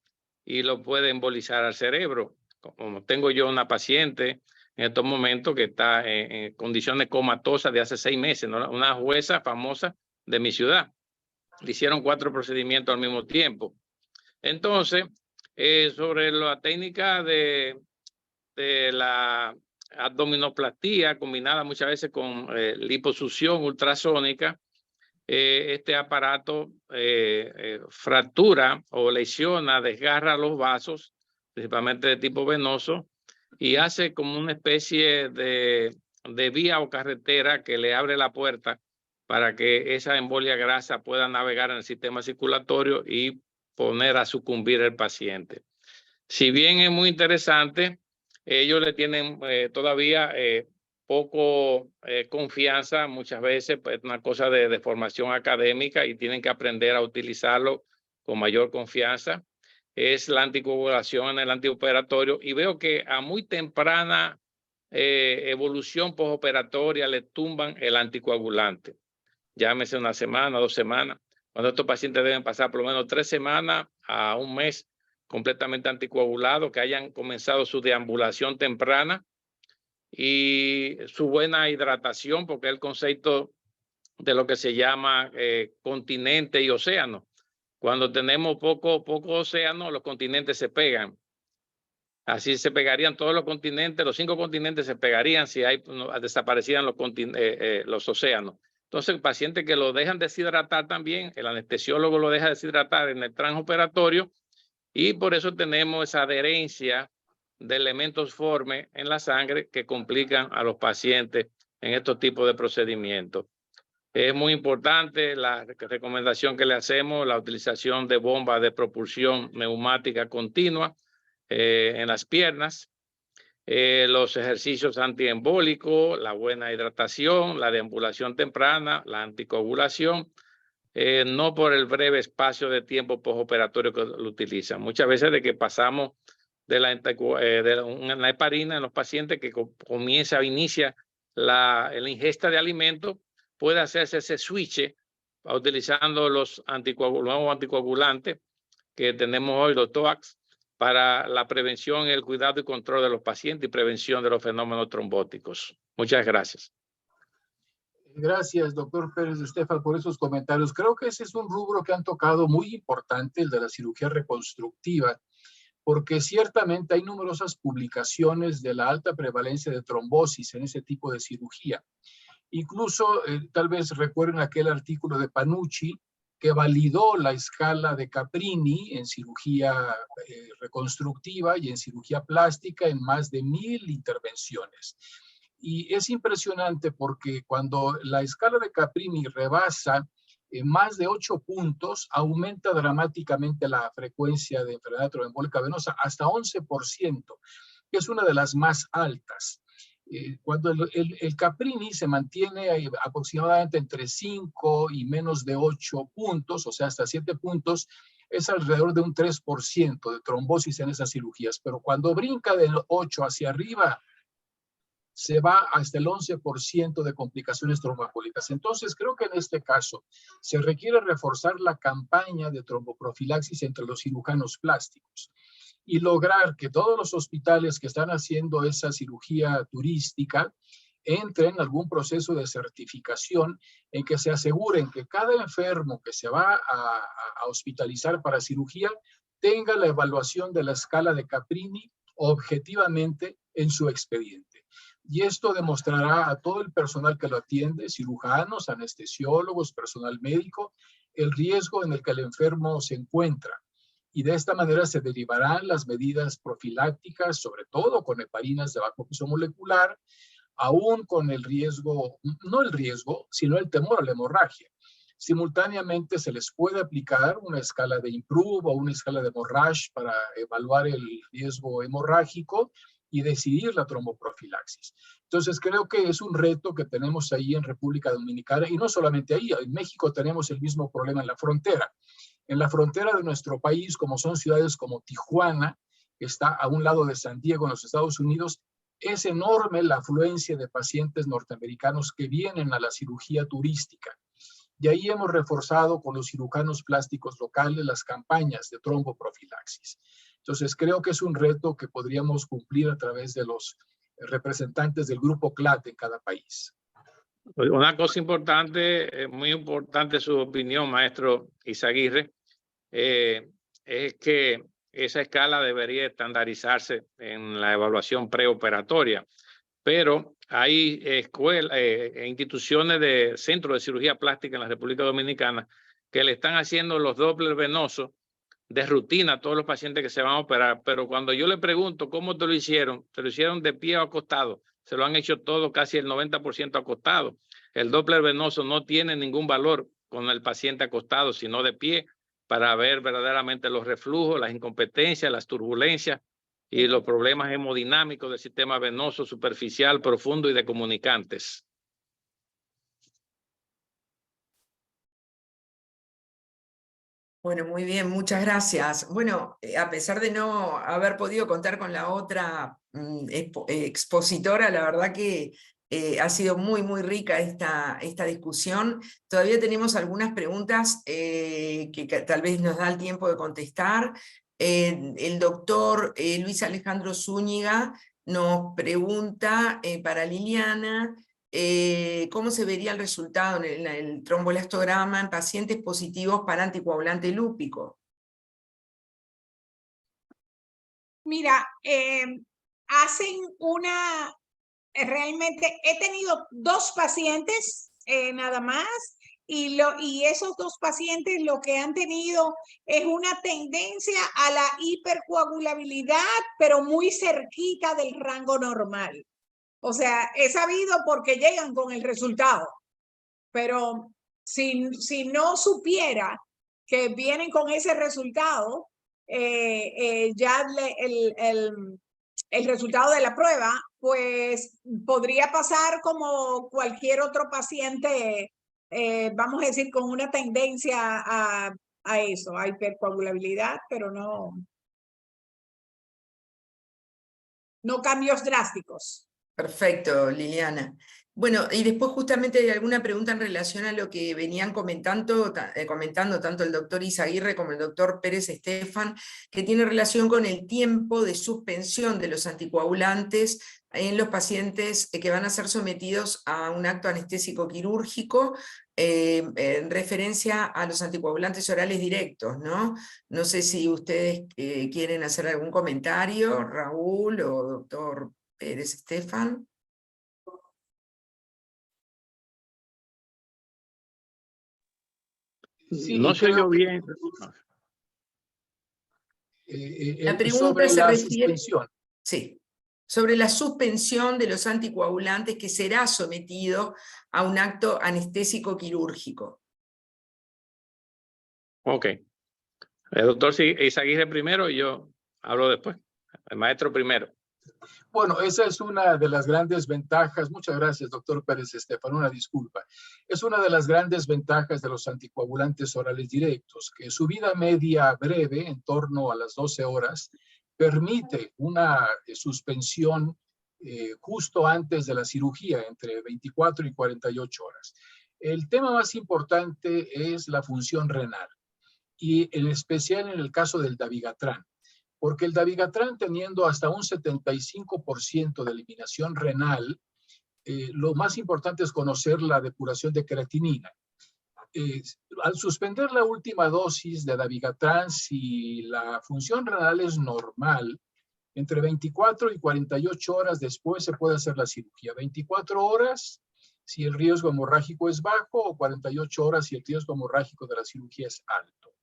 y lo puede embolizar al cerebro. Como tengo yo una paciente en estos momentos que está en condiciones comatosas de hace 6 meses, ¿no? Una jueza famosa de mi ciudad. Le hicieron 4 procedimientos al mismo tiempo. Entonces, sobre la técnica de la abdominoplastía combinada muchas veces con liposucción ultrasónica, este aparato fractura o lesiona, desgarra los vasos, principalmente de tipo venoso, y hace como una especie de vía o carretera que le abre la puerta para que esa embolia grasa pueda navegar en el sistema circulatorio y poner a sucumbir el paciente. Si bien es muy interesante, ellos le tienen todavía poco confianza, muchas veces pues, una cosa de formación académica, y tienen que aprender a utilizarlo con mayor confianza. Es la anticoagulación en el antioperatorio, y veo que a muy temprana evolución postoperatoria le tumban el anticoagulante. Llámese 1 semana, 2 semanas, cuando estos pacientes deben pasar por lo menos 3 semanas a 1 mes completamente anticoagulados, que hayan comenzado su deambulación temprana y su buena hidratación, porque es el concepto de lo que se llama continente y océano. Cuando tenemos poco océano, los continentes se pegan. Así se pegarían todos los continentes, los 5 continentes se pegarían si desaparecieran los océanos. Entonces, el paciente que lo dejan deshidratar también, el anestesiólogo lo deja deshidratar en el transoperatorio, y por eso tenemos esa adherencia de elementos formes en la sangre que complican a los pacientes en estos tipos de procedimientos. Es muy importante la recomendación que le hacemos, la utilización de bombas de propulsión neumática continua en las piernas, los ejercicios antiembólicos, la buena hidratación, la deambulación temprana, la anticoagulación, no por el breve espacio de tiempo postoperatorio que lo utilizan. Muchas veces de que pasamos de una heparina en los pacientes que comienza o inicia la ingesta de alimentos, puede hacerse ese switch utilizando los nuevos anticoagulantes que tenemos hoy, los TOACs, para la prevención, el cuidado y control de los pacientes y prevención de los fenómenos trombóticos. Muchas gracias. Gracias, doctor Pérez Estefan, por esos comentarios. Creo que ese es un rubro que han tocado muy importante, el de la cirugía reconstructiva, porque ciertamente hay numerosas publicaciones de la alta prevalencia de trombosis en ese tipo de cirugía. Incluso, tal vez recuerden aquel artículo de Panucci que validó la escala de Caprini en cirugía reconstructiva y en cirugía plástica en más de 1000 intervenciones. Y es impresionante porque cuando la escala de Caprini rebasa más de 8 puntos, aumenta dramáticamente la frecuencia de enfermedad tromboembólica venosa hasta 11%, que es una de las más altas. Cuando el Caprini se mantiene aproximadamente entre 5 y menos de 8 puntos, o sea, hasta 7 puntos, es alrededor de un 3% de trombosis en esas cirugías. Pero cuando brinca del 8 hacia arriba, se va hasta el 11% de complicaciones tromboembólicas. Entonces, creo que en este caso se requiere reforzar la campaña de tromboprofilaxis entre los cirujanos plásticos y lograr que todos los hospitales que están haciendo esa cirugía turística entren en algún proceso de certificación en que se aseguren que cada enfermo que se va a hospitalizar para cirugía tenga la evaluación de la escala de Caprini objetivamente en su expediente. Y esto demostrará a todo el personal que lo atiende, cirujanos, anestesiólogos, personal médico, el riesgo en el que el enfermo se encuentra. y de esta manera se derivarán las medidas profilácticas, sobre todo con heparinas de bajo peso molecular, aún con el riesgo, no el riesgo, sino el temor a la hemorragia. Simultáneamente se les puede aplicar una escala de IMPROVE o una escala de Morrash para evaluar el riesgo hemorrágico y decidir la tromboprofilaxis. Entonces creo que es un reto que tenemos ahí en República Dominicana, y no solamente ahí, en México tenemos el mismo problema en la frontera. En la frontera de nuestro país, como son ciudades como Tijuana, que está a un lado de San Diego en los Estados Unidos, es enorme la afluencia de pacientes norteamericanos que vienen a la cirugía turística. Y ahí hemos reforzado con los cirujanos plásticos locales las campañas de tromboprofilaxis. Entonces creo que es un reto que podríamos cumplir a través de los representantes del grupo CLAT en cada país. Una cosa importante, muy importante su opinión, maestro Izaguirre, es que esa escala debería estandarizarse en la evaluación preoperatoria, pero hay escuelas, instituciones de centros de cirugía plástica en la República Dominicana que le están haciendo los Doppler venosos de rutina a todos los pacientes que se van a operar, pero cuando yo le pregunto cómo te lo hicieron de pie o acostado, se lo han hecho todo, casi el 90% acostado. El Doppler venoso no tiene ningún valor con el paciente acostado, sino de pie, para ver verdaderamente los reflujos, las incompetencias, las turbulencias y los problemas hemodinámicos del sistema venoso superficial, profundo y de comunicantes. Bueno, muy bien, muchas gracias. Bueno, a pesar de no haber podido contar con la otra expositora, la verdad que ha sido muy, muy rica esta discusión. Todavía tenemos algunas preguntas que tal vez nos da el tiempo de contestar. El doctor Luis Alejandro Zúñiga nos pregunta para Liliana, ¿cómo se vería el resultado en el tromboelastograma en pacientes positivos para anticoagulante lúpico? Mira, realmente he tenido 2 pacientes nada más, y esos 2 pacientes lo que han tenido es una tendencia a la hipercoagulabilidad, pero muy cerquita del rango normal. O sea, he sabido porque llegan con el resultado, pero si no supiera que vienen con ese resultado, ya el resultado de la prueba, pues podría pasar como cualquier otro paciente, vamos a decir, con una tendencia a eso, a hipercoagulabilidad, pero no cambios drásticos. Perfecto, Liliana. Bueno, y después justamente hay alguna pregunta en relación a lo que venían comentando tanto el doctor Izaguirre como el doctor Pérez Estefan, que tiene relación con el tiempo de suspensión de los anticoagulantes en los pacientes que van a ser sometidos a un acto anestésico quirúrgico en referencia a los anticoagulantes orales directos, ¿no? No sé si ustedes quieren hacer algún comentario, Raúl o doctor Pérez Estefan. Sí, no sé yo bien. La pregunta se refiere, sí, sobre la suspensión de los anticoagulantes que será sometido a un acto anestésico quirúrgico. Ok. El doctor Izaguirre primero y yo hablo después. El maestro primero. Bueno, esa es una de las grandes ventajas. Muchas gracias, doctor Pérez Estefan. Una disculpa. Es una de las grandes ventajas de los anticoagulantes orales directos, que su vida media breve, en torno a las 12 horas, permite una suspensión justo antes de la cirugía, entre 24 y 48 horas. El tema más importante es la función renal, y en especial en el caso del dabigatran, porque el dabigatran, teniendo hasta un 75% de eliminación renal, lo más importante es conocer la depuración de creatinina. Al suspender la última dosis de dabigatran, si la función renal es normal, entre 24 y 48 horas después se puede hacer la cirugía. 24 horas si el riesgo hemorrágico es bajo, o 48 horas si el riesgo hemorrágico de la cirugía es alto.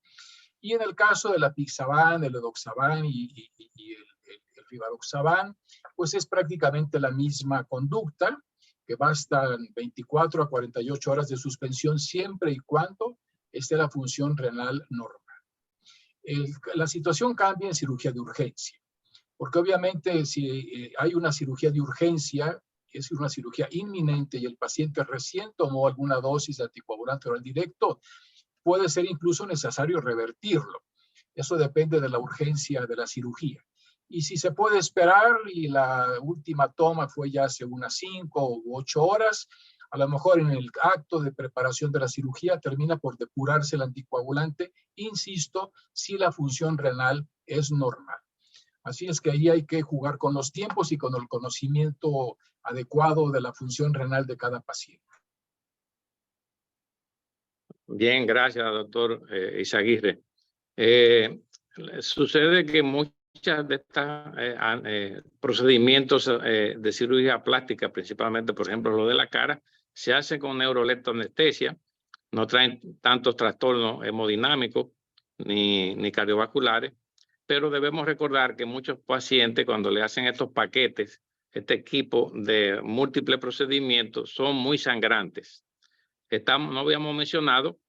Y en el caso de la Apixaban, el Edoxaban y el Rivaroxaban, pues es prácticamente la misma conducta, que bastan 24 a 48 horas de suspensión siempre y cuando esté la función renal normal. La situación cambia en cirugía de urgencia, porque obviamente si hay una cirugía de urgencia, es una cirugía inminente y el paciente recién tomó alguna dosis de anticoagulante oral directo, puede ser incluso necesario revertirlo. Eso depende de la urgencia de la cirugía. Y si se puede esperar y la última toma fue ya hace unas 5 u 8 horas, a lo mejor en el acto de preparación de la cirugía termina por depurarse el anticoagulante, insisto, si la función renal es normal. Así es que ahí hay que jugar con los tiempos y con el conocimiento adecuado de la función renal de cada paciente. Bien, gracias, doctor Izaguirre. Sucede que muchas de estas procedimientos de cirugía plástica, principalmente, por ejemplo, lo de la cara, se hace con neuroleptoanestesia, no traen tantos trastornos hemodinámicos ni cardiovasculares, pero debemos recordar que muchos pacientes, cuando le hacen estos paquetes, este equipo de múltiples procedimientos, son muy sangrantes. No habíamos mencionado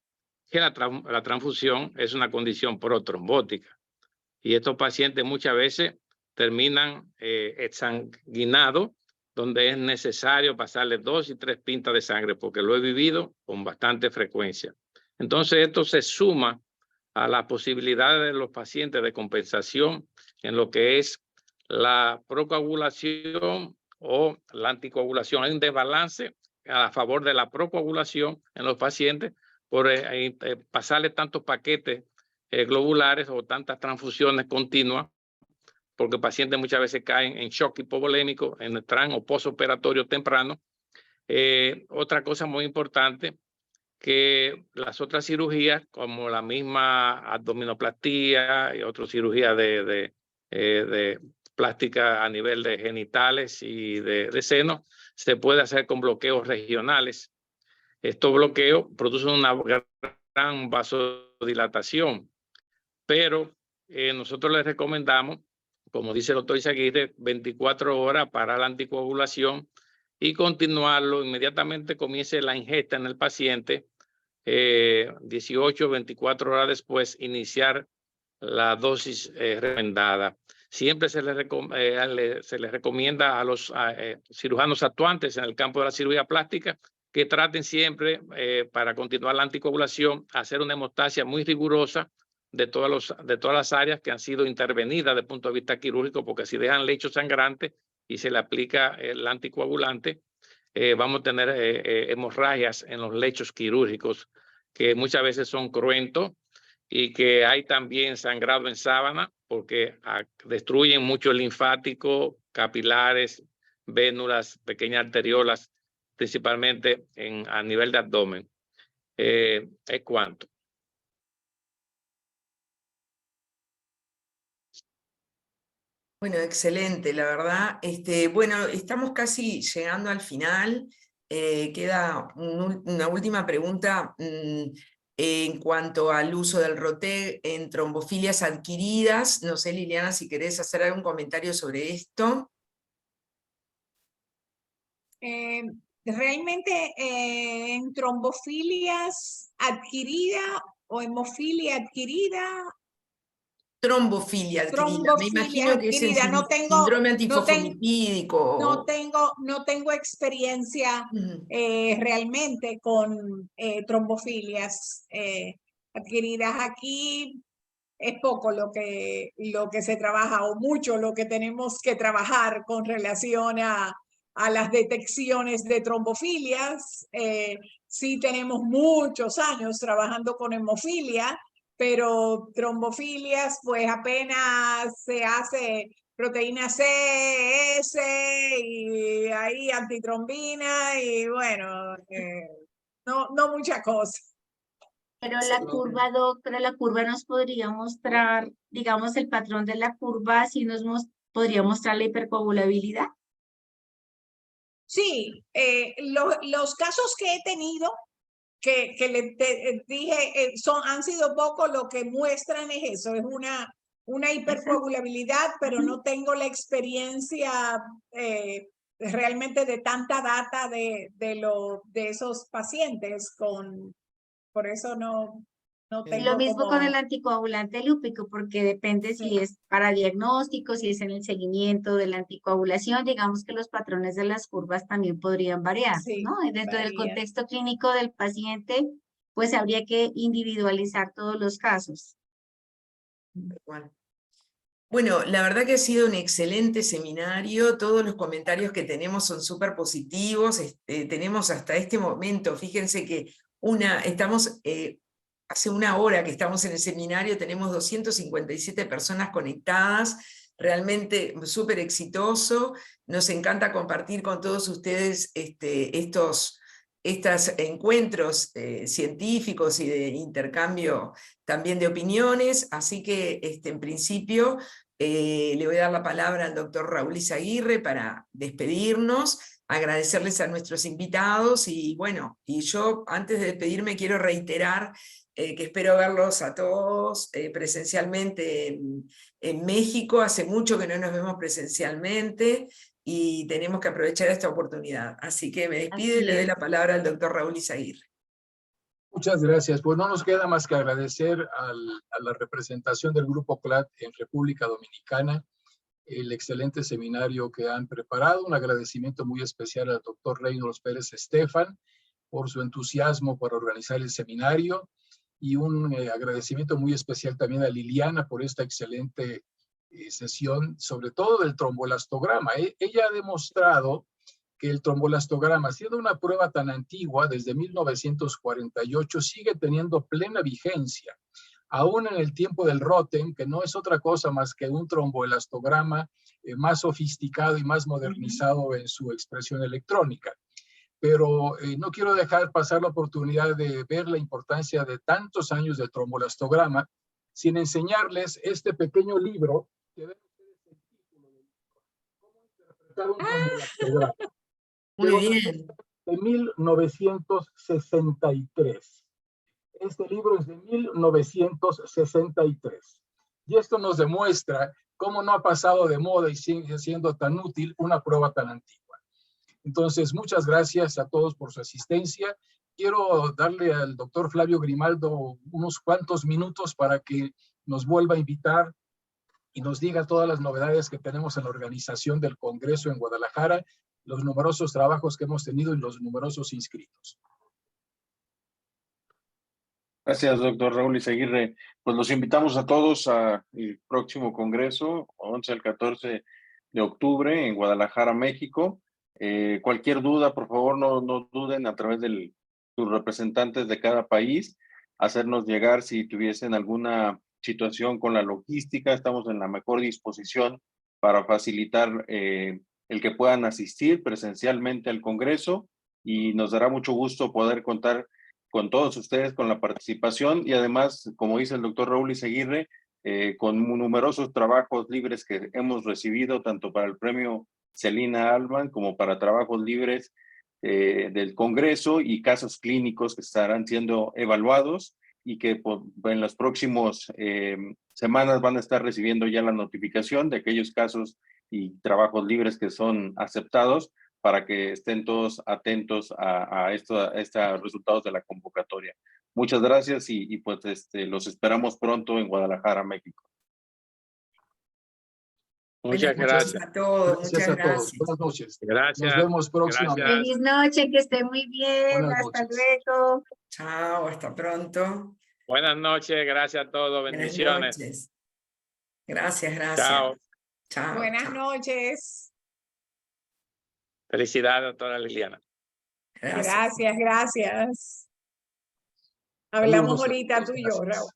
que la transfusión es una condición protrombótica y estos pacientes muchas veces terminan exsanguinados, donde es necesario pasarle 2 y 3 pintas de sangre, porque lo he vivido con bastante frecuencia. Entonces esto se suma a las posibilidades de los pacientes de compensación en lo que es la procoagulación o la anticoagulación. Hay un desbalance a favor de la procoagulación en los pacientes por pasarle tantos paquetes globulares o tantas transfusiones continuas, porque pacientes muchas veces caen en shock hipovolémico, en tran o postoperatorio temprano. Otra cosa muy importante, que las otras cirugías, como la misma abdominoplastía y otras cirugías de plástica a nivel de genitales y de seno, se puede hacer con bloqueos regionales. Estos bloqueos producen una gran vasodilatación, pero nosotros les recomendamos, como dice el doctor Izaguirre, 24 horas para la anticoagulación y continuarlo inmediatamente comience la ingesta en el paciente, 18 24 horas después iniciar la dosis recomendada. Siempre se les recomienda a los cirujanos actuantes en el campo de la cirugía plástica que traten siempre, para continuar la anticoagulación, hacer una hemostasia muy rigurosa de todas las áreas que han sido intervenidas desde el punto de vista quirúrgico, porque si dejan lecho sangrante y se le aplica el anticoagulante, vamos a tener hemorragias en los lechos quirúrgicos, que muchas veces son cruentos, y que hay también sangrado en sábana, porque destruyen mucho el linfático, capilares, vénulas, pequeñas arteriolas, principalmente a nivel de abdomen. Es cuanto. Bueno, excelente, la verdad. Bueno, estamos casi llegando al final. Queda una última pregunta en cuanto al uso del ROTEG en trombofilias adquiridas. No sé, Liliana, si querés hacer algún comentario sobre esto. Realmente en trombofilias adquirida o hemofilia adquirida. Trombofilia adquirida. Me imagino que es el síndrome antifosfolipídico. No tengo experiencia realmente con trombofilias adquiridas. Aquí es poco lo que se trabaja, o mucho lo que tenemos que trabajar con relación a las detecciones de trombofilias. Sí tenemos muchos años trabajando con hemofilia, pero trombofilias, pues apenas se hace proteína C, S y ahí antitrombina y bueno, no mucha cosa. Pero la curva, doctora, la curva nos podría mostrar, digamos, el patrón de la curva, si nos podría mostrar la hipercoagulabilidad. Sí, los casos que he tenido que dije, han sido pocos, lo que muestran es eso, es una hipercoagulabilidad, pero no tengo la experiencia realmente de tanta data de esos pacientes, por eso no tengo Lo mismo como... con el anticoagulante lúpico, porque depende si es para diagnóstico, si es en el seguimiento de la anticoagulación. Digamos que los patrones de las curvas también podrían variar, Sí, ¿no? Y dentro del varía. contexto clínico del paciente, pues habría que individualizar todos los casos. Bueno, la verdad que ha sido un excelente seminario, todos los comentarios que tenemos son súper positivos, tenemos hasta este momento, fíjense que estamos, hace una hora que estamos en el seminario, tenemos 257 personas conectadas, realmente súper exitoso, nos encanta compartir con todos ustedes estos encuentros científicos y de intercambio también de opiniones, así que en principio le voy a dar la palabra al doctor Raúl Izaguirre para despedirnos, agradecerles a nuestros invitados y bueno, y yo antes de despedirme quiero reiterar que espero verlos a todos presencialmente en México, hace mucho que no nos vemos presencialmente y tenemos que aprovechar esta oportunidad. Así que me despido y le doy la palabra al doctor Raúl Izaguirre. Muchas gracias. Pues no nos queda más que agradecer a la representación del Grupo CLAT en República Dominicana el excelente seminario que han preparado. Un agradecimiento muy especial al doctor Reynolds Pérez Estefan por su entusiasmo para organizar el seminario y un agradecimiento muy especial también a Liliana por esta excelente sesión, sobre todo del tromboelastograma. Ella ha demostrado que el tromboelastograma, siendo una prueba tan antigua, desde 1948, sigue teniendo plena vigencia, aún en el tiempo del Rotem, que no es otra cosa más que un tromboelastograma más sofisticado y más modernizado en su expresión electrónica. Pero no quiero dejar pasar la oportunidad de ver la importancia de tantos años del tromboelastograma sin enseñarles este pequeño libro que ven ustedes el título del libro, ¿Cómo interpretar un tromboelastograma? Muy bien. De 1963. Este libro es de 1963. Y esto nos demuestra cómo no ha pasado de moda y sigue siendo tan útil una prueba tan antigua. Entonces, muchas gracias a todos por su asistencia. Quiero darle al doctor Flavio Grimaldo unos cuantos minutos para que nos vuelva a invitar y nos diga todas las novedades que tenemos en la organización del Congreso en Guadalajara, los numerosos trabajos que hemos tenido y los numerosos inscritos. Gracias, doctor Raúl Izaguirre. Pues los invitamos a todos al próximo Congreso, 11 al 14 de octubre en Guadalajara, México. Cualquier duda, por favor, no duden a través de sus representantes de cada país, hacernos llegar si tuviesen alguna situación con la logística. Estamos en la mejor disposición para facilitar el que puedan asistir presencialmente al Congreso y nos dará mucho gusto poder contar con todos ustedes, con la participación y además, como dice el doctor Raúl Izaguirre, con numerosos trabajos libres que hemos recibido, tanto para el premio Celina Alban como para trabajos libres del Congreso y casos clínicos que estarán siendo evaluados y que en las próximas semanas van a estar recibiendo ya la notificación de aquellos casos y trabajos libres que son aceptados para que estén todos atentos a estos resultados de la convocatoria. Muchas gracias y pues los esperamos pronto en Guadalajara, México. Muchas gracias a todos. Gracias a todos. Buenas noches. Gracias. Nos vemos próximamente. Gracias. Feliz noche, que esté muy bien. Buenas Hasta noches. luego. Chao, hasta pronto. Buenas noches, gracias a todos, bendiciones. Buenas noches. Gracias. Chao. Chao. Buenas noches. Felicidades, doctora Liliana. Gracias. Hablamos ahorita tú y yo, Raúl.